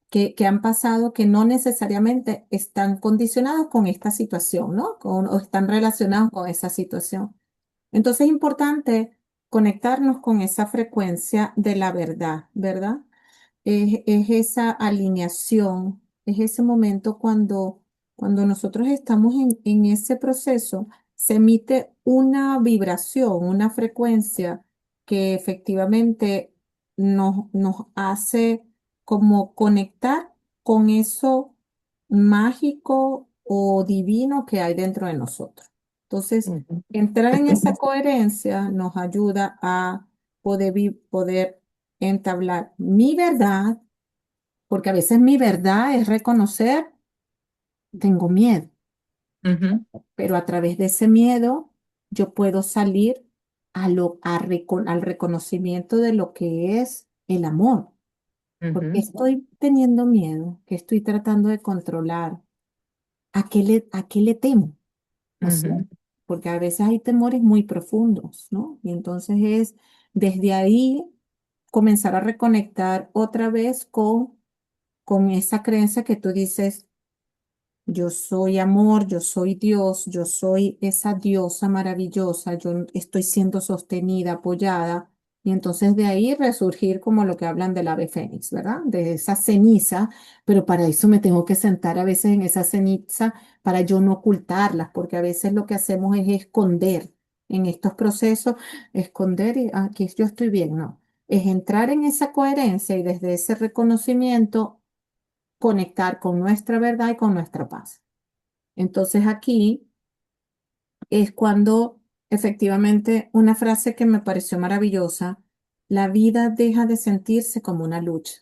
Speaker 1: que han pasado que no necesariamente están condicionados con esta situación, ¿no? O están relacionados con esa situación. Entonces es importante conectarnos con esa frecuencia de la verdad, ¿verdad? Es esa alineación, es ese momento cuando nosotros estamos en ese proceso, se emite una vibración, una frecuencia que efectivamente nos hace como conectar con eso mágico o divino que hay dentro de nosotros. Entonces,
Speaker 7: ujú,
Speaker 1: entrar en esa coherencia nos ayuda a poder entablar mi verdad, porque a veces mi verdad es reconocer, tengo miedo,
Speaker 7: ujú,
Speaker 1: pero a través de ese miedo yo puedo salir al reconocimiento de lo que es el amor, porque
Speaker 7: ujú,
Speaker 1: estoy teniendo miedo, que estoy tratando de controlar, ¿a qué le temo? O sea,
Speaker 7: ujú,
Speaker 1: porque a veces hay temores muy profundos, ¿no? Y entonces es desde ahí comenzar a reconectar otra vez con esa creencia que tú dices, yo soy amor, yo soy Dios, yo soy esa diosa maravillosa, yo estoy siendo sostenida, apoyada, y entonces de ahí resurgir como lo que hablan del ave fénix, ¿verdad? De esa ceniza, pero para eso me tengo que sentar a veces en esa ceniza para yo no ocultarlas, porque a veces lo que hacemos es esconder en estos procesos, esconder y aquí yo estoy bien, no. Es entrar en esa coherencia y desde ese reconocimiento conectar con nuestra verdad y con nuestra paz. Entonces aquí es cuando efectivamente una frase que me pareció maravillosa, la vida deja de sentirse como una lucha.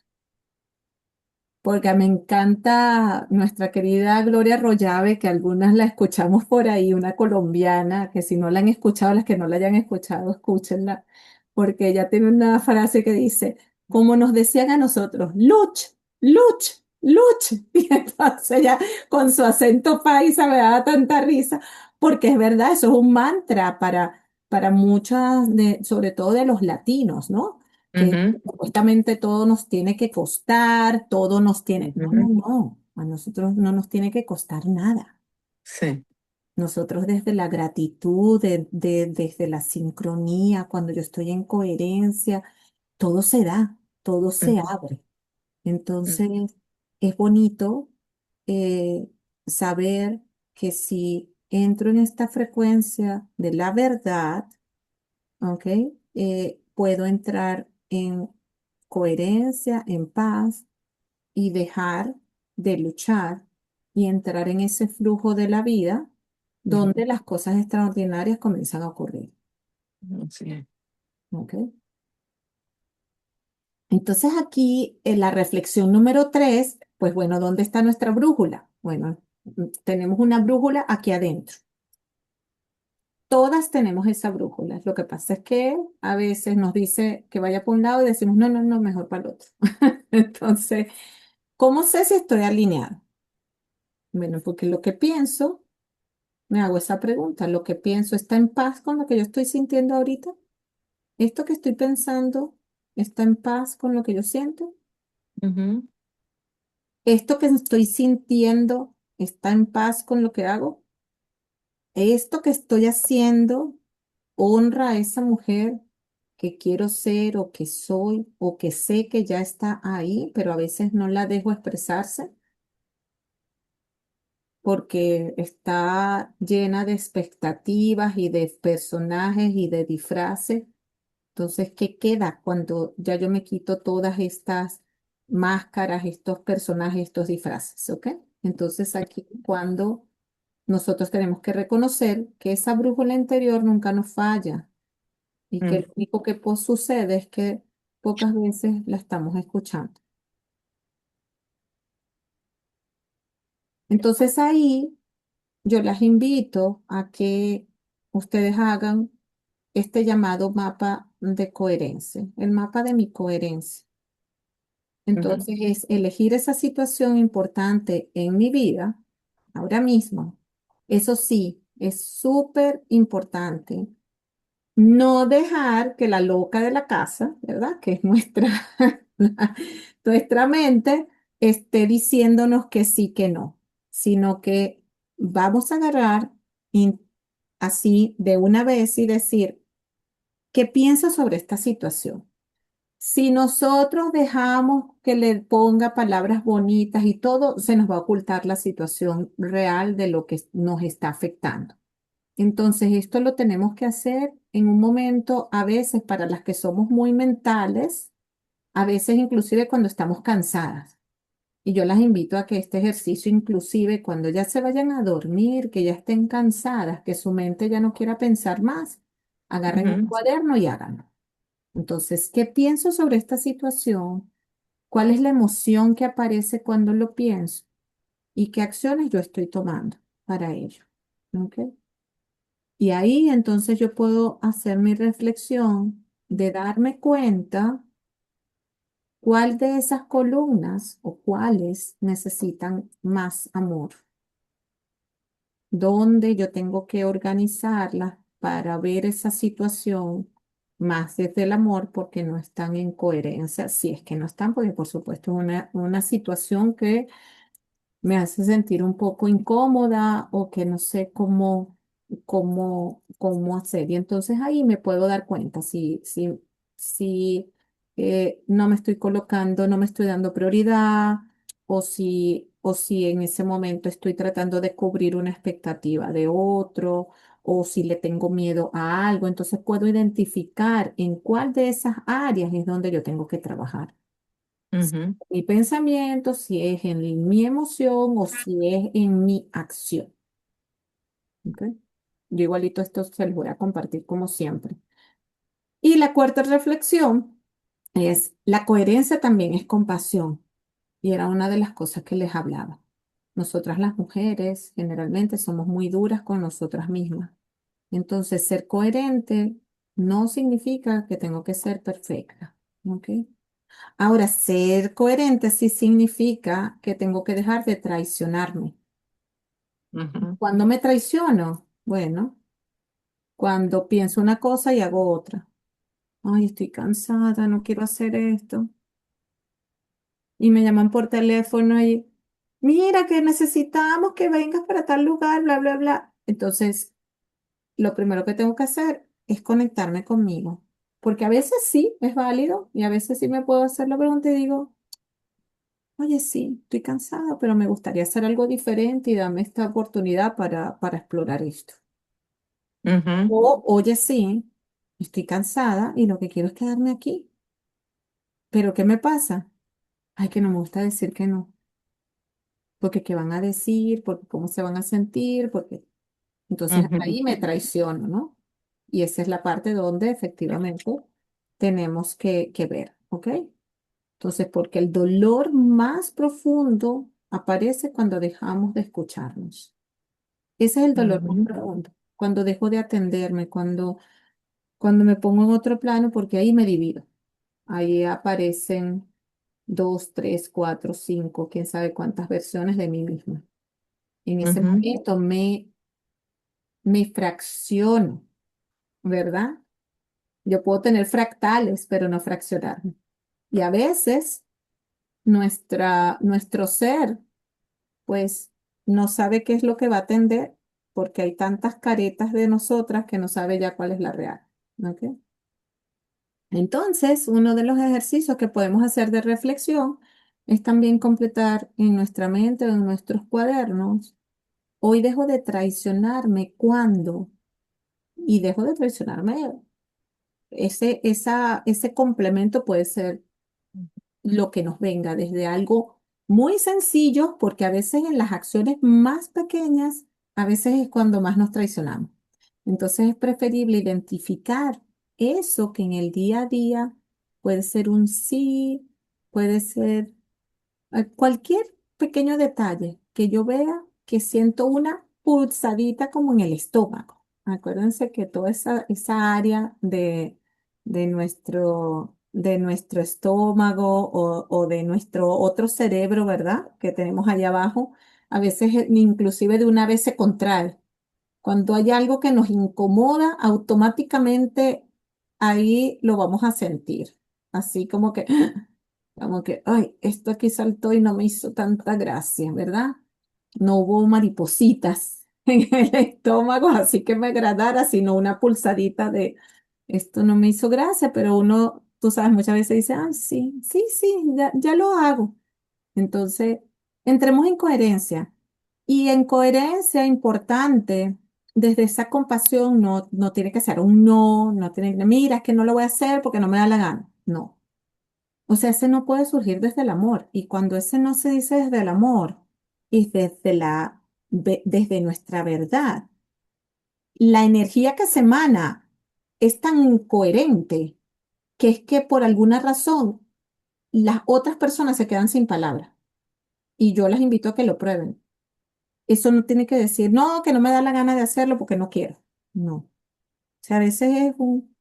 Speaker 1: Porque me encanta nuestra querida Gloria Rollave, que algunas la escuchamos por ahí, una colombiana, que si no la han escuchado, las que no la hayan escuchado, escúchenla, porque ella tiene una frase que dice, como nos decían a nosotros, luch, luch, luch. Y entonces ella con su acento paisa me daba tanta risa, porque es verdad, eso es un mantra para muchas, sobre todo de los latinos, ¿no? Que
Speaker 7: ujú,
Speaker 1: supuestamente todo nos tiene que costar, todo nos tiene... No, no,
Speaker 7: ujú.
Speaker 1: no, a nosotros no nos tiene que costar nada.
Speaker 7: Sí.
Speaker 1: Nosotros desde la gratitud, desde la sincronía, cuando yo estoy en coherencia, todo se da, todo se
Speaker 7: Ujú,
Speaker 1: abre. Entonces, es bonito eh, saber que si entro en esta frecuencia de la verdad, ¿ok? Puedo entrar en coherencia, en paz y dejar de luchar y entrar en ese flujo de la vida
Speaker 7: ujú,
Speaker 1: donde las cosas extraordinarias comienzan a ocurrir,
Speaker 7: así es.
Speaker 1: ¿ok? Entonces aquí en la reflexión número 3, pues bueno, ¿dónde está nuestra brújula? Bueno, tenemos una brújula aquí adentro. Todas tenemos esa brújula. Lo que pasa es que a veces nos dice que vaya por un lado y decimos, no, no, no, mejor para el otro. Entonces, ¿cómo sé si estoy alineado? Bueno, porque lo que pienso, me hago esa pregunta, lo que pienso está en paz con lo que yo estoy sintiendo ahorita. ¿Esto que estoy pensando está en paz con lo que yo siento?
Speaker 7: Ujú,
Speaker 1: ¿Esto que estoy sintiendo está en paz con lo que hago? ¿Esto que estoy haciendo honra a esa mujer que quiero ser o que soy o que sé que ya está ahí, pero a veces no la dejo expresarse porque está llena de expectativas y de personajes y de disfraces. Entonces, ¿qué queda cuando ya yo me quito todas estas máscaras, estos personajes, estos disfraces? ¿Ok? Entonces, aquí cuando nosotros tenemos que reconocer que esa brújula interior nunca nos falla y que
Speaker 7: Mm,
Speaker 1: lo único que sucede es que pocas veces la estamos escuchando. Entonces, ahí yo las invito a que ustedes hagan este llamado mapa de coherencia, el mapa de mi coherencia.
Speaker 7: ujú,
Speaker 1: Entonces es elegir esa situación importante en mi vida ahora mismo. Eso sí, es súper importante no dejar que la loca de la casa, ¿verdad? Que es nuestra, nuestra mente, esté diciéndonos que sí, que no, sino que vamos a agarrar así de una vez y decir, ¿qué pienso sobre esta situación? Si nosotros dejamos que le ponga palabras bonitas y todo, se nos va a ocultar la situación real de lo que nos está afectando. Entonces, esto lo tenemos que hacer en un momento, a veces para las que somos muy mentales, a veces inclusive cuando estamos cansadas. Y yo las invito a que este ejercicio, inclusive cuando ya se vayan a dormir, que ya estén cansadas, que su mente ya no quiera pensar más, agarren un
Speaker 7: ujú,
Speaker 1: cuaderno y háganlo. Entonces, ¿qué pienso sobre esta situación? ¿Cuál es la emoción que aparece cuando lo pienso? ¿Y qué acciones yo estoy tomando para ello? ¿Ok? Y ahí entonces yo puedo hacer mi reflexión de darme cuenta cuál de esas columnas o cuáles necesitan más amor, dónde yo tengo que organizarlas para ver esa situación más desde el amor porque no están en coherencia, si es que no están, porque por supuesto es una situación que me hace sentir un poco incómoda o que no sé cómo hacer. Y entonces ahí me puedo dar cuenta si no me estoy colocando, no me estoy dando prioridad o si en ese momento estoy tratando de cubrir una expectativa de otro o si le tengo miedo a algo. Entonces puedo identificar en cuál de esas áreas es donde yo tengo que trabajar
Speaker 7: ujú,
Speaker 1: mi pensamiento, si es en mi emoción o si es en mi acción. ¿Ok? Yo igualito esto se los voy a compartir como siempre. Y la cuarta reflexión es, la coherencia también es compasión. Y era una de las cosas que les hablaba. Nosotras las mujeres generalmente somos muy duras con nosotras mismas. Entonces, ser coherente no significa que tengo que ser perfecta. ¿Ok? Ahora, ser coherente sí significa que tengo que dejar de traicionarme.
Speaker 7: ujú,
Speaker 1: ¿Cuándo me traiciono? Bueno, cuando pienso una cosa y hago otra. Ay, estoy cansada, no quiero hacer esto. Y me llaman por teléfono y, mira que necesitamos que vengas para tal lugar, bla, bla, bla. Entonces, lo primero que tengo que hacer es conectarme conmigo. Porque a veces sí es válido y a veces sí me puedo hacer la pregunta y digo, oye, sí, estoy cansada, pero me gustaría hacer algo diferente y dame esta oportunidad para explorar esto.
Speaker 7: ujú,
Speaker 1: O, oye, sí, estoy cansada y lo que quiero es quedarme aquí. ¿Pero qué me pasa? Ay, que no me gusta decir que no. Porque qué van a decir, porque cómo se van a sentir, porque entonces
Speaker 7: ujú,
Speaker 1: ahí me traiciono, ¿no? Y esa es la parte donde efectivamente tenemos que ver, ¿ok? Entonces, porque el dolor más profundo aparece cuando dejamos de escucharnos. Ese es el dolor más
Speaker 7: ujú,
Speaker 1: profundo, cuando dejo de atenderme, cuando me pongo en otro plano, porque ahí me divido. Ahí aparecen dos, tres, cuatro, cinco, quién sabe cuántas versiones de mí misma. En ese
Speaker 7: ujú,
Speaker 1: momento me fracciono, ¿verdad? Yo puedo tener fractales, pero no fraccionarme. Y a veces nuestro ser, pues, no sabe qué es lo que va a atender, porque hay tantas caretas de nosotras que no sabe ya cuál es la real. ¿Ok? Entonces, uno de los ejercicios que podemos hacer de reflexión es también completar en nuestra mente o en nuestros cuadernos. Hoy dejo de traicionarme cuando y dejo de traicionarme. Ese complemento puede ser lo que nos venga desde algo muy sencillo, porque a veces en las acciones más pequeñas, a veces es cuando más nos traicionamos. Entonces es preferible identificar eso que en el día a día puede ser un sí, puede ser cualquier pequeño detalle que yo vea que siento una pulsadita como en el estómago. Acuérdense que toda esa área de nuestro estómago o de nuestro otro cerebro, ¿verdad? Que tenemos allá abajo, a veces inclusive de una vez se contrae. Cuando hay algo que nos incomoda, automáticamente ahí lo vamos a sentir. Así como que, ay, esto aquí saltó y no me hizo tanta gracia, ¿verdad? No hubo maripositas en el estómago, así que me agradara, sino una pulsadita de, esto no me hizo gracia, pero uno, tú sabes, muchas veces dice, ah, sí, sí, sí, ya lo hago. Entonces, entremos en coherencia. Y en coherencia importante, desde esa compasión, no tiene que ser un no, no tiene que, mira, es que no lo voy a hacer porque no me da la gana. No. O sea, ese no puede surgir desde el amor. Y cuando ese no se dice desde el amor, y desde nuestra verdad, la energía que se emana es tan coherente que es que por alguna razón las otras personas se quedan sin palabras. Y yo las invito a que lo prueben. Eso no tiene que decir, no, que no me da la gana de hacerlo porque no quiero. No. O sea, a veces es un,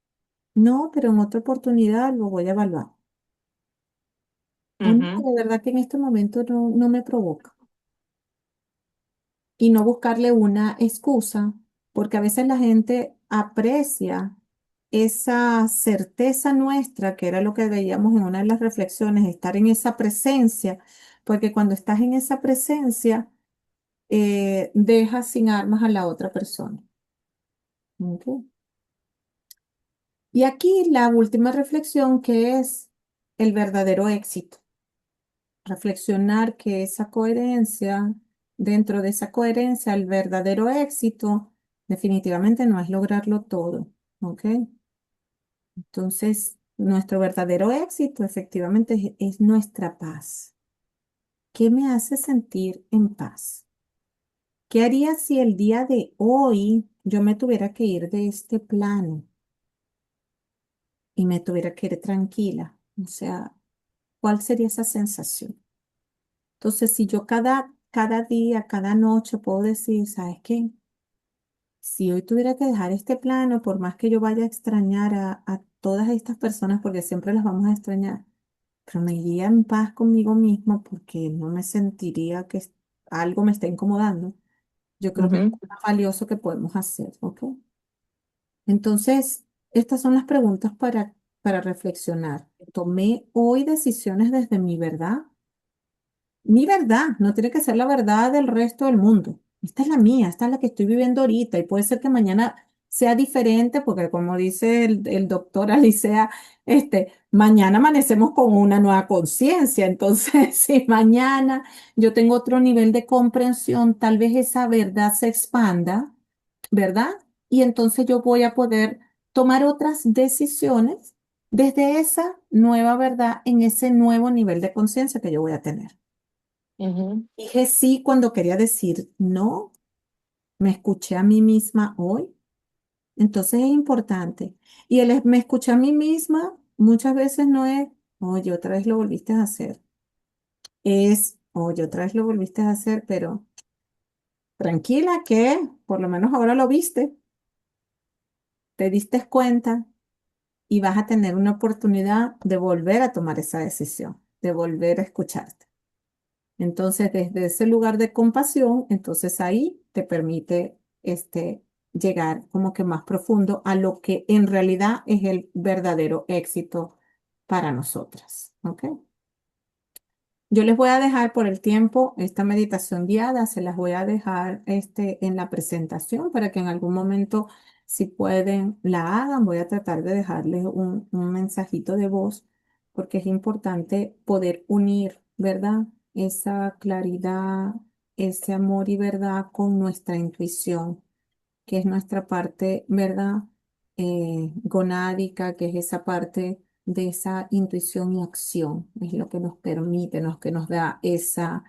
Speaker 1: no, pero en otra oportunidad lo voy a evaluar. O no,
Speaker 4: Ujú.
Speaker 1: de verdad que en este momento no me provoca. Y no buscarle una excusa, porque a veces la gente aprecia esa certeza nuestra, que era lo que veíamos en una de las reflexiones, estar en esa presencia, porque cuando estás en esa presencia, dejas sin armas a la otra persona. ¿Ok? Y aquí la última reflexión, que es el verdadero éxito. Reflexionar que esa coherencia, dentro de esa coherencia, el verdadero éxito definitivamente no es lograrlo todo, ¿ok? Entonces, nuestro verdadero éxito efectivamente es nuestra paz. ¿Qué me hace sentir en paz? ¿Qué haría si el día de hoy yo me tuviera que ir de este plano y me tuviera que ir tranquila? O sea, ¿cuál sería esa sensación? Entonces, si yo cada día, cada noche puedo decir, ¿sabes qué? Si hoy tuviera que dejar este plano, por más que yo vaya a extrañar a todas estas personas, porque siempre las vamos a extrañar, pero me iría en paz conmigo mismo porque no me sentiría que algo me está incomodando. Yo creo que es
Speaker 4: Ujú.
Speaker 1: lo más valioso que podemos hacer, ¿ok? Entonces, estas son las preguntas para reflexionar. ¿Tomé hoy decisiones desde mi verdad? No tiene que ser la verdad del resto del mundo. Esta es la mía, esta es la que estoy viviendo ahorita y puede ser que mañana sea diferente porque como dice el doctor Alicea, mañana amanecemos con una nueva conciencia. Entonces, si mañana yo tengo otro nivel de comprensión, tal vez esa verdad se expanda, ¿verdad? Y entonces yo voy a poder tomar otras decisiones desde esa nueva verdad en ese nuevo nivel de conciencia que yo voy a tener.
Speaker 4: Ujú.
Speaker 1: Dije sí cuando quería decir no, me escuché a mí misma hoy. Entonces es importante. Y me escuché a mí misma muchas veces no es, oye, otra vez lo volviste a hacer. Es, oye, otra vez lo volviste a hacer, pero tranquila que por lo menos ahora lo viste, te diste cuenta y vas a tener una oportunidad de volver a tomar esa decisión, de volver a escucharte. Entonces, desde ese lugar de compasión, entonces ahí te permite llegar como que más profundo a lo que en realidad es el verdadero éxito para nosotras. ¿Ok? Yo les voy a dejar por el tiempo esta meditación guiada, se las voy a dejar en la presentación para que en algún momento Si pueden, la hagan. Voy a tratar de dejarles un mensajito de voz porque es importante poder unir, ¿verdad? Esa claridad, ese amor y verdad con nuestra intuición, que es nuestra parte, ¿verdad? Gonádica, que es esa parte de esa intuición y acción, es lo que nos permite, que nos da esa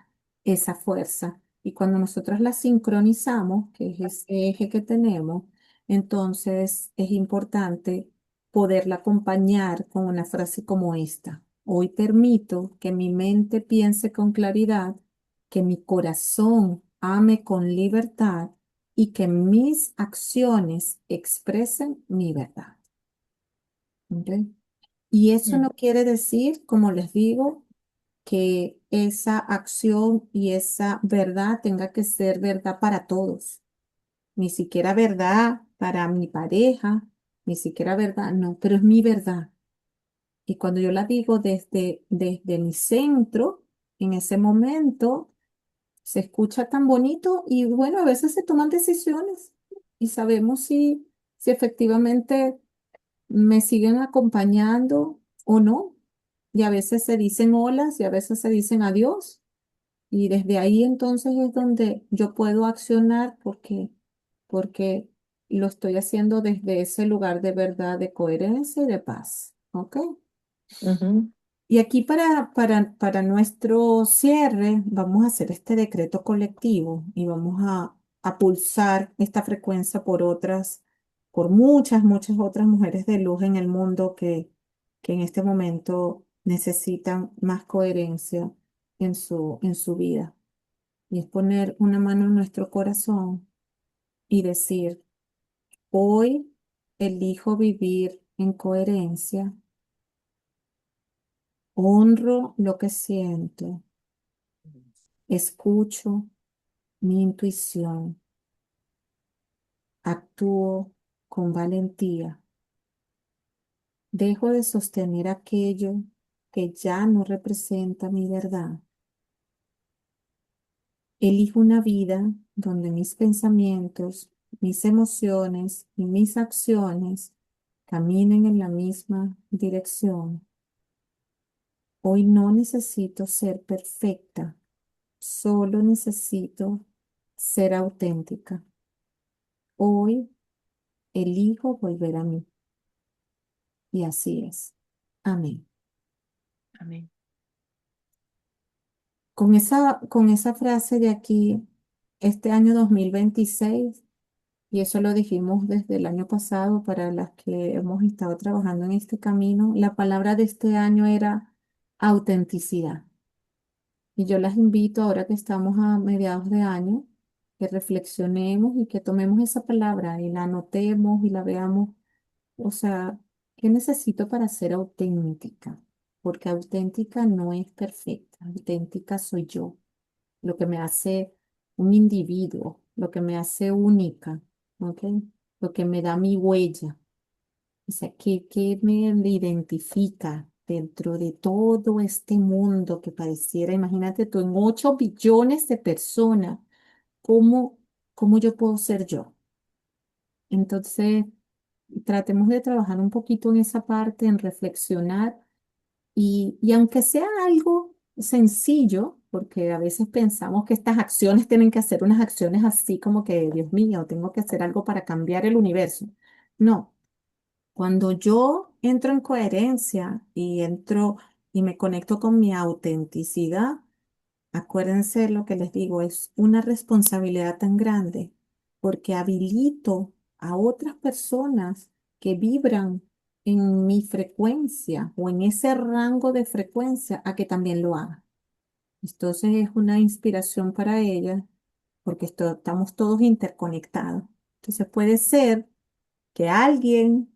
Speaker 1: fuerza. Y cuando nosotros la sincronizamos, que es ese eje que tenemos, entonces es importante poderla acompañar con una frase como esta. Hoy permito que mi mente piense con claridad, que mi corazón ame con libertad y que mis acciones expresen mi verdad. ¿Ok? Y eso no quiere decir, como les digo, que esa acción y esa verdad tenga que ser verdad para todos. Ni siquiera verdad para mi pareja, ni siquiera verdad, no, pero es mi verdad. Y cuando yo la digo desde mi centro, en ese momento, se escucha tan bonito y bueno, a veces se toman decisiones y sabemos si efectivamente me siguen acompañando o no. Y a veces se dicen olas y a veces se dicen adiós. Y desde ahí entonces es donde yo puedo accionar porque lo estoy haciendo desde ese lugar de verdad, de coherencia y de paz. ¿Ok?
Speaker 7: Ujú.
Speaker 1: Y aquí para nuestro cierre vamos a hacer este decreto colectivo y vamos a pulsar esta frecuencia por otras, por muchas otras mujeres de luz en el mundo que en este momento necesitan más coherencia en su vida. Y es poner una mano en nuestro corazón y decir, hoy elijo vivir en coherencia, honro lo que siento. Escucho mi intuición, actúo con valentía, dejo de sostener aquello que ya no representa mi verdad. Elijo una vida donde mis pensamientos, mis emociones y mis acciones caminen en la misma dirección. Hoy no necesito ser perfecta, solo necesito ser auténtica. Hoy elijo volver a mí. Y así es. Amén.
Speaker 7: Amén.
Speaker 1: Con esa frase de aquí, este año 2026, y eso lo dijimos desde el año pasado para las que hemos estado trabajando en este camino, la palabra de este año era autenticidad. Y yo las invito ahora que estamos a mediados de año, que reflexionemos y que tomemos esa palabra y la anotemos y la veamos. O sea, ¿qué necesito para ser auténtica? Porque auténtica no es perfecta, auténtica soy yo, lo que me hace un individuo, lo que me hace única, ¿ok? Lo que me da mi huella, o sea, ¿qué me identifica dentro de todo este mundo que pareciera, imagínate tú, en 8 billones de personas, ¿cómo, cómo yo puedo ser yo? Entonces, tratemos de trabajar un poquito en esa parte, en reflexionar y aunque sea algo sencillo, porque a veces pensamos que estas acciones tienen que hacer unas acciones así como que, Dios mío, tengo que hacer algo para cambiar el universo. No, cuando yo entro en coherencia y entro y me conecto con mi autenticidad, acuérdense lo que les digo, es una responsabilidad tan grande porque habilito a otras personas que vibran en mi frecuencia o en ese rango de frecuencia a que también lo hagan. Entonces es una inspiración para ellas porque estamos todos interconectados. Entonces puede ser que alguien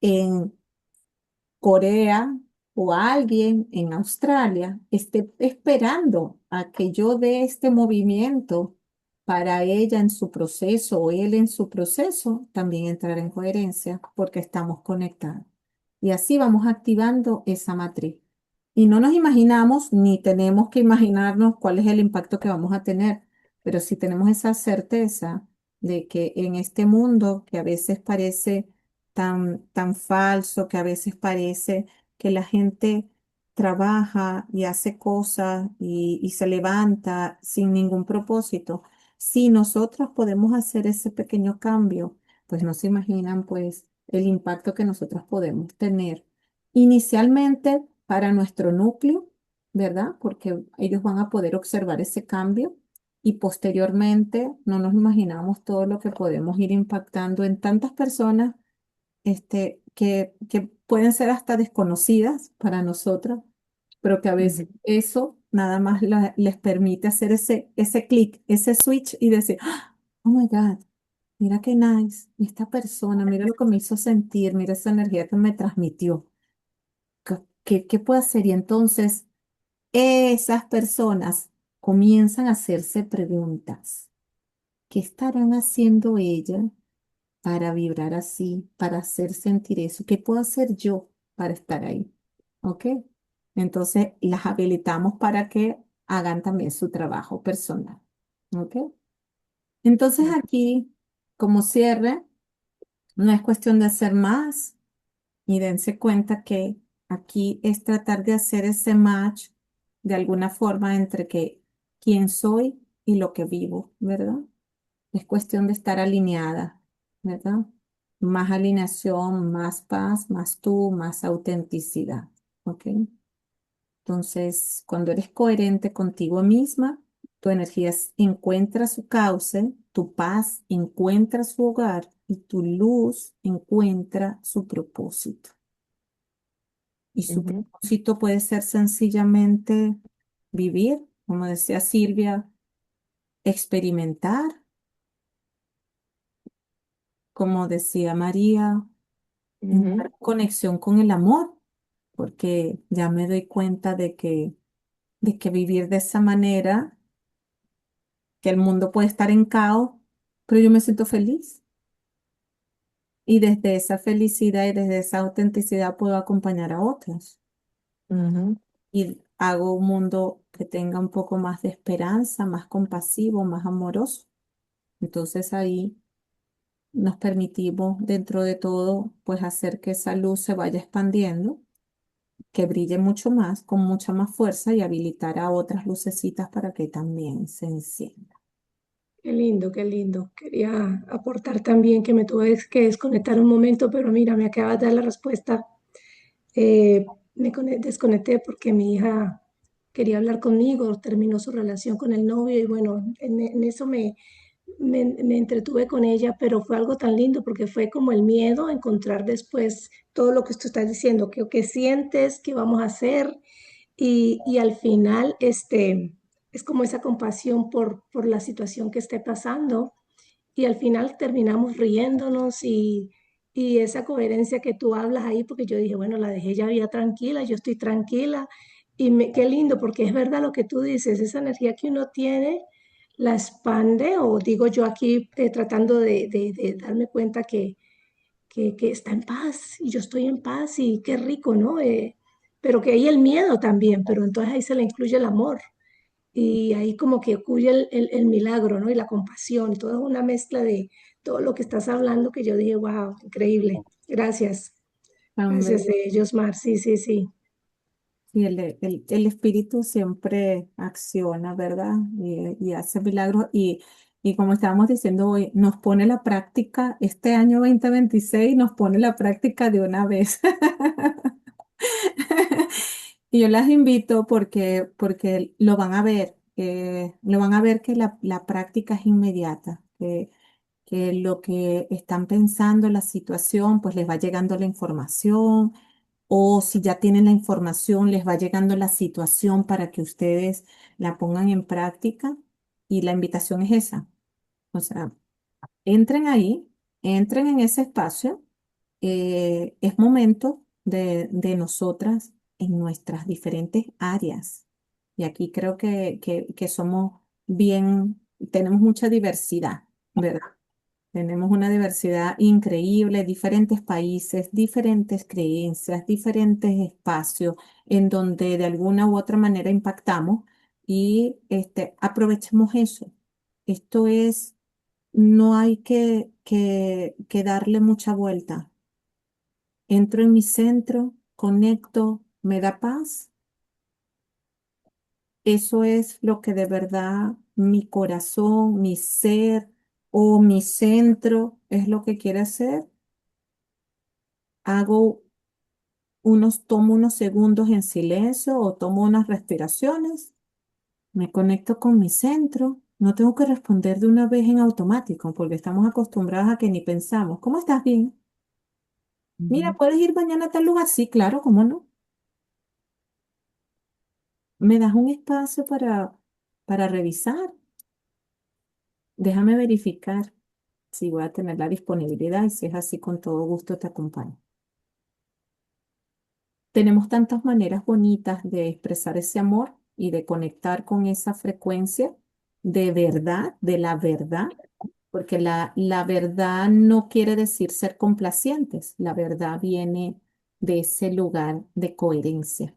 Speaker 1: en Corea o alguien en Australia esté esperando a que yo dé este movimiento para ella en su proceso o él en su proceso, también entrar en coherencia porque estamos conectados. Y así vamos activando esa matriz. Y no nos imaginamos ni tenemos que imaginarnos cuál es el impacto que vamos a tener, pero si tenemos esa certeza de que en este mundo que a veces parece tan falso, que a veces parece que la gente trabaja y hace cosas y se levanta sin ningún propósito, si nosotros podemos hacer ese pequeño cambio, pues no se imaginan pues el impacto que nosotros podemos tener inicialmente para nuestro núcleo, ¿verdad? Porque ellos van a poder observar ese cambio y posteriormente no nos imaginamos todo lo que podemos ir impactando en tantas personas que pueden ser hasta desconocidas para nosotros, pero que a veces
Speaker 4: Ujú.
Speaker 1: eso nada más les permite hacer ese clic, ese switch y decir, "Ah, oh my God, mira qué nice, esta persona, mira lo que me hizo sentir, mira esa energía que me transmitió. ¿Qué puedo hacer?" Y entonces esas personas comienzan a hacerse preguntas. ¿Qué estarán haciendo ellas para vibrar así, para hacer sentir eso? ¿Qué puedo hacer yo para estar ahí? ¿Ok? Entonces las habilitamos para que hagan también su trabajo personal. ¿Ok? Entonces aquí, como cierre, no es cuestión de hacer más y dense cuenta que aquí es tratar de hacer ese match de alguna forma entre que quién soy y lo que vivo, ¿verdad? Es cuestión de estar alineada, ¿verdad? Más alineación, más paz, más tú, más autenticidad, ¿ok? Entonces, cuando eres coherente contigo misma, tu energía encuentra su cauce, tu paz encuentra su hogar y tu luz encuentra su propósito. Y su
Speaker 4: Ujú.
Speaker 1: propósito puede ser sencillamente vivir, como decía Silvia, experimentar, como decía María,
Speaker 4: Ujú.
Speaker 1: entrar en conexión con el amor, porque ya me doy cuenta de que vivir de esa manera, que el mundo puede estar en caos, pero yo me siento feliz. Y desde esa felicidad y desde esa autenticidad puedo acompañar a otros.
Speaker 4: Ujú.
Speaker 1: Y hago un mundo que tenga un poco más de esperanza, más compasivo, más amoroso. Entonces ahí nos permitimos dentro de todo, pues hacer que esa luz se vaya expandiendo, que brille mucho más, con mucha más fuerza y habilitar a otras lucecitas para que también se enciendan.
Speaker 8: Qué lindo, qué lindo. Quería aportar también que me tuve que desconectar un momento, pero mira, me acabas de dar la respuesta. Desconecté porque mi hija quería hablar conmigo, terminó su relación con el novio y bueno, en eso me entretuve con ella, pero fue algo tan lindo porque fue como el miedo a encontrar después todo lo que tú estás diciendo, qué sientes, qué vamos a hacer y al final es como esa compasión por la situación que esté pasando y al final terminamos riéndonos y esa coherencia que tú hablas ahí, porque yo dije, bueno, la dejé ya bien tranquila, yo estoy tranquila y qué lindo, porque es verdad lo que tú dices, esa energía que uno tiene la expande o digo yo aquí tratando de darme cuenta que está en paz y yo estoy en paz y qué rico, ¿no? Pero que hay el miedo también, pero entonces ahí se le incluye el amor y ahí como que ocurre el milagro, ¿no? Y la compasión, todo es una mezcla de todo lo que estás hablando que yo dije, wow, increíble. Gracias.
Speaker 1: Tan
Speaker 8: Gracias,
Speaker 1: bello.
Speaker 8: Josmar. Sí, sí, sí.
Speaker 1: Y el espíritu siempre acciona, ¿verdad? Y hace milagros. Y como estábamos diciendo hoy, nos pone la práctica, este año 2026 nos pone la práctica de una vez. Y yo las invito porque lo van a ver que la práctica es inmediata, que lo que están pensando, la situación, pues les va llegando la información, o si ya tienen la información, les va llegando la situación para que ustedes la pongan en práctica. Y la invitación es esa. O sea, entren ahí, entren en ese espacio. Es momento de nosotras en nuestras diferentes áreas. Y aquí creo que somos bien, tenemos mucha diversidad, ¿verdad? Tenemos una diversidad increíble, diferentes países, diferentes creencias, diferentes espacios en donde de alguna u otra manera impactamos y aprovechemos eso. Esto es no hay que darle mucha vuelta. Entro en mi centro, conecto, me da paz. Eso es lo que de verdad mi corazón, mi ser o mi centro es lo que quiere hacer. Hago tomo unos segundos en silencio o tomo unas respiraciones, me conecto con mi centro. No tengo que responder de una vez en automático porque estamos acostumbrados a que ni pensamos. ¿Cómo estás? Bien. Mira,
Speaker 3: Ujú.
Speaker 1: ¿puedes ir mañana a tal lugar? Sí, claro, ¿cómo no? ¿Me das un espacio para revisar? Déjame verificar si voy a tener la disponibilidad y si es así, con todo gusto te acompaño. Tenemos tantas maneras bonitas de expresar ese amor y de conectar con esa frecuencia de verdad, de la verdad, porque la verdad no quiere decir ser complacientes, la verdad viene de ese lugar de coherencia.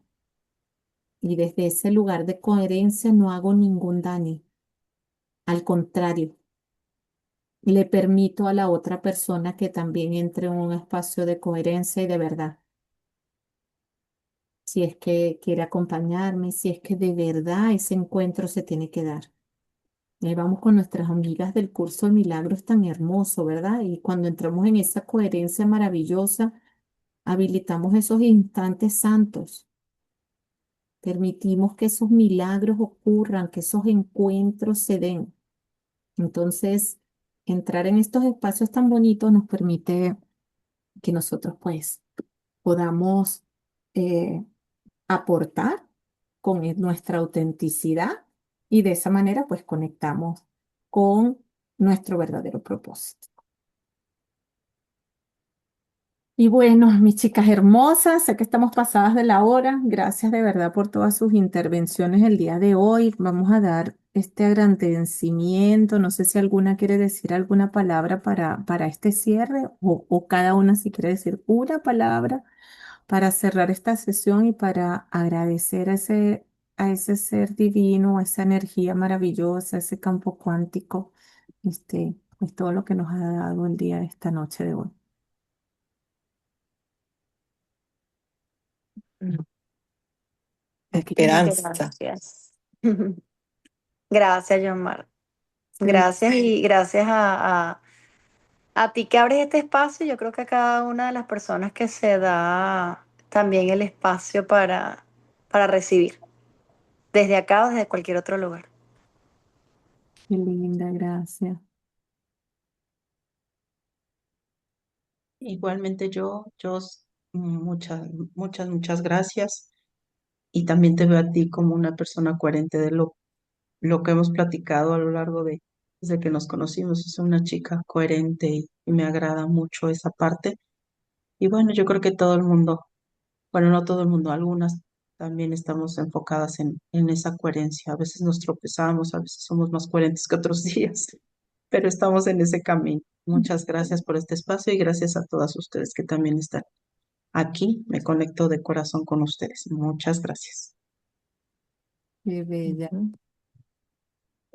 Speaker 1: Y desde ese lugar de coherencia no hago ningún daño. Al contrario, le permito a la otra persona que también entre en un espacio de coherencia y de verdad. Si es que quiere acompañarme, si es que de verdad ese encuentro se tiene que dar. Y ahí vamos con nuestras amigas del curso de milagros tan hermoso, ¿verdad? Y cuando entramos en esa coherencia maravillosa, habilitamos esos instantes santos. Permitimos que esos milagros ocurran, que esos encuentros se den. Entonces, entrar en estos espacios tan bonitos nos permite que nosotros pues podamos eh, aportar con nuestra autenticidad y de esa manera pues conectamos con nuestro verdadero propósito. Y bueno, mis chicas hermosas, sé que estamos pasadas de la hora. Gracias de verdad por todas sus intervenciones el día de hoy. Vamos a dar este agradecimiento. No sé si alguna quiere decir alguna palabra para este cierre o cada una si quiere decir una palabra para cerrar esta sesión y para agradecer a ese ser divino, a esa energía maravillosa, ese campo cuántico, pues todo lo que nos ha dado el día de esta noche de hoy. Aquí.
Speaker 7: Esperanza.
Speaker 2: Gracias. Gracias, Yomar.
Speaker 1: Sí,
Speaker 2: Gracias y gracias a ti que abres este espacio. Yo creo que a cada una de las personas que se da también el espacio para recibir, desde acá o desde cualquier otro lugar.
Speaker 1: qué linda, gracias.
Speaker 5: Igualmente muchas, muchas gracias. Y también te veo a ti como una persona coherente de lo que hemos platicado a lo largo desde que nos conocimos. Es una chica coherente y me agrada mucho esa parte. Y bueno, yo creo que todo el mundo, bueno, no todo el mundo, algunas también estamos enfocadas en esa coherencia. A veces nos tropezamos, a veces somos más coherentes que otros días, pero estamos en ese camino. Muchas gracias por este espacio y gracias a todas ustedes que también están aquí. Me conecto de corazón con ustedes. Muchas gracias.
Speaker 1: Qué bella.
Speaker 7: Ujú.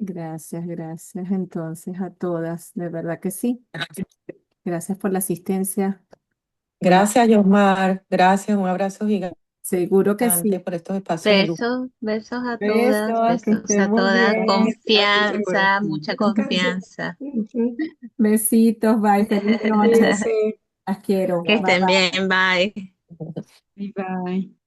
Speaker 1: Gracias, gracias entonces a todas, de verdad que sí. Gracias por la asistencia. Una,
Speaker 7: Gracias, Yosmar. Gracias, un abrazo
Speaker 1: seguro que
Speaker 7: gigante
Speaker 1: sí.
Speaker 7: por estos espacios de luz.
Speaker 6: Besos, besos a todas,
Speaker 1: Besos, que
Speaker 6: besos a
Speaker 1: estén muy
Speaker 6: todas.
Speaker 1: bien.
Speaker 3: Seguro.
Speaker 6: Confianza, mucha
Speaker 3: Descansen.
Speaker 6: confianza.
Speaker 8: Ujú.
Speaker 1: Besitos, bye, feliz noche.
Speaker 8: Cuídense.
Speaker 1: Las quiero.
Speaker 6: Que
Speaker 1: Bye
Speaker 6: estén
Speaker 1: bye.
Speaker 6: bien, bye.
Speaker 3: Bye bye.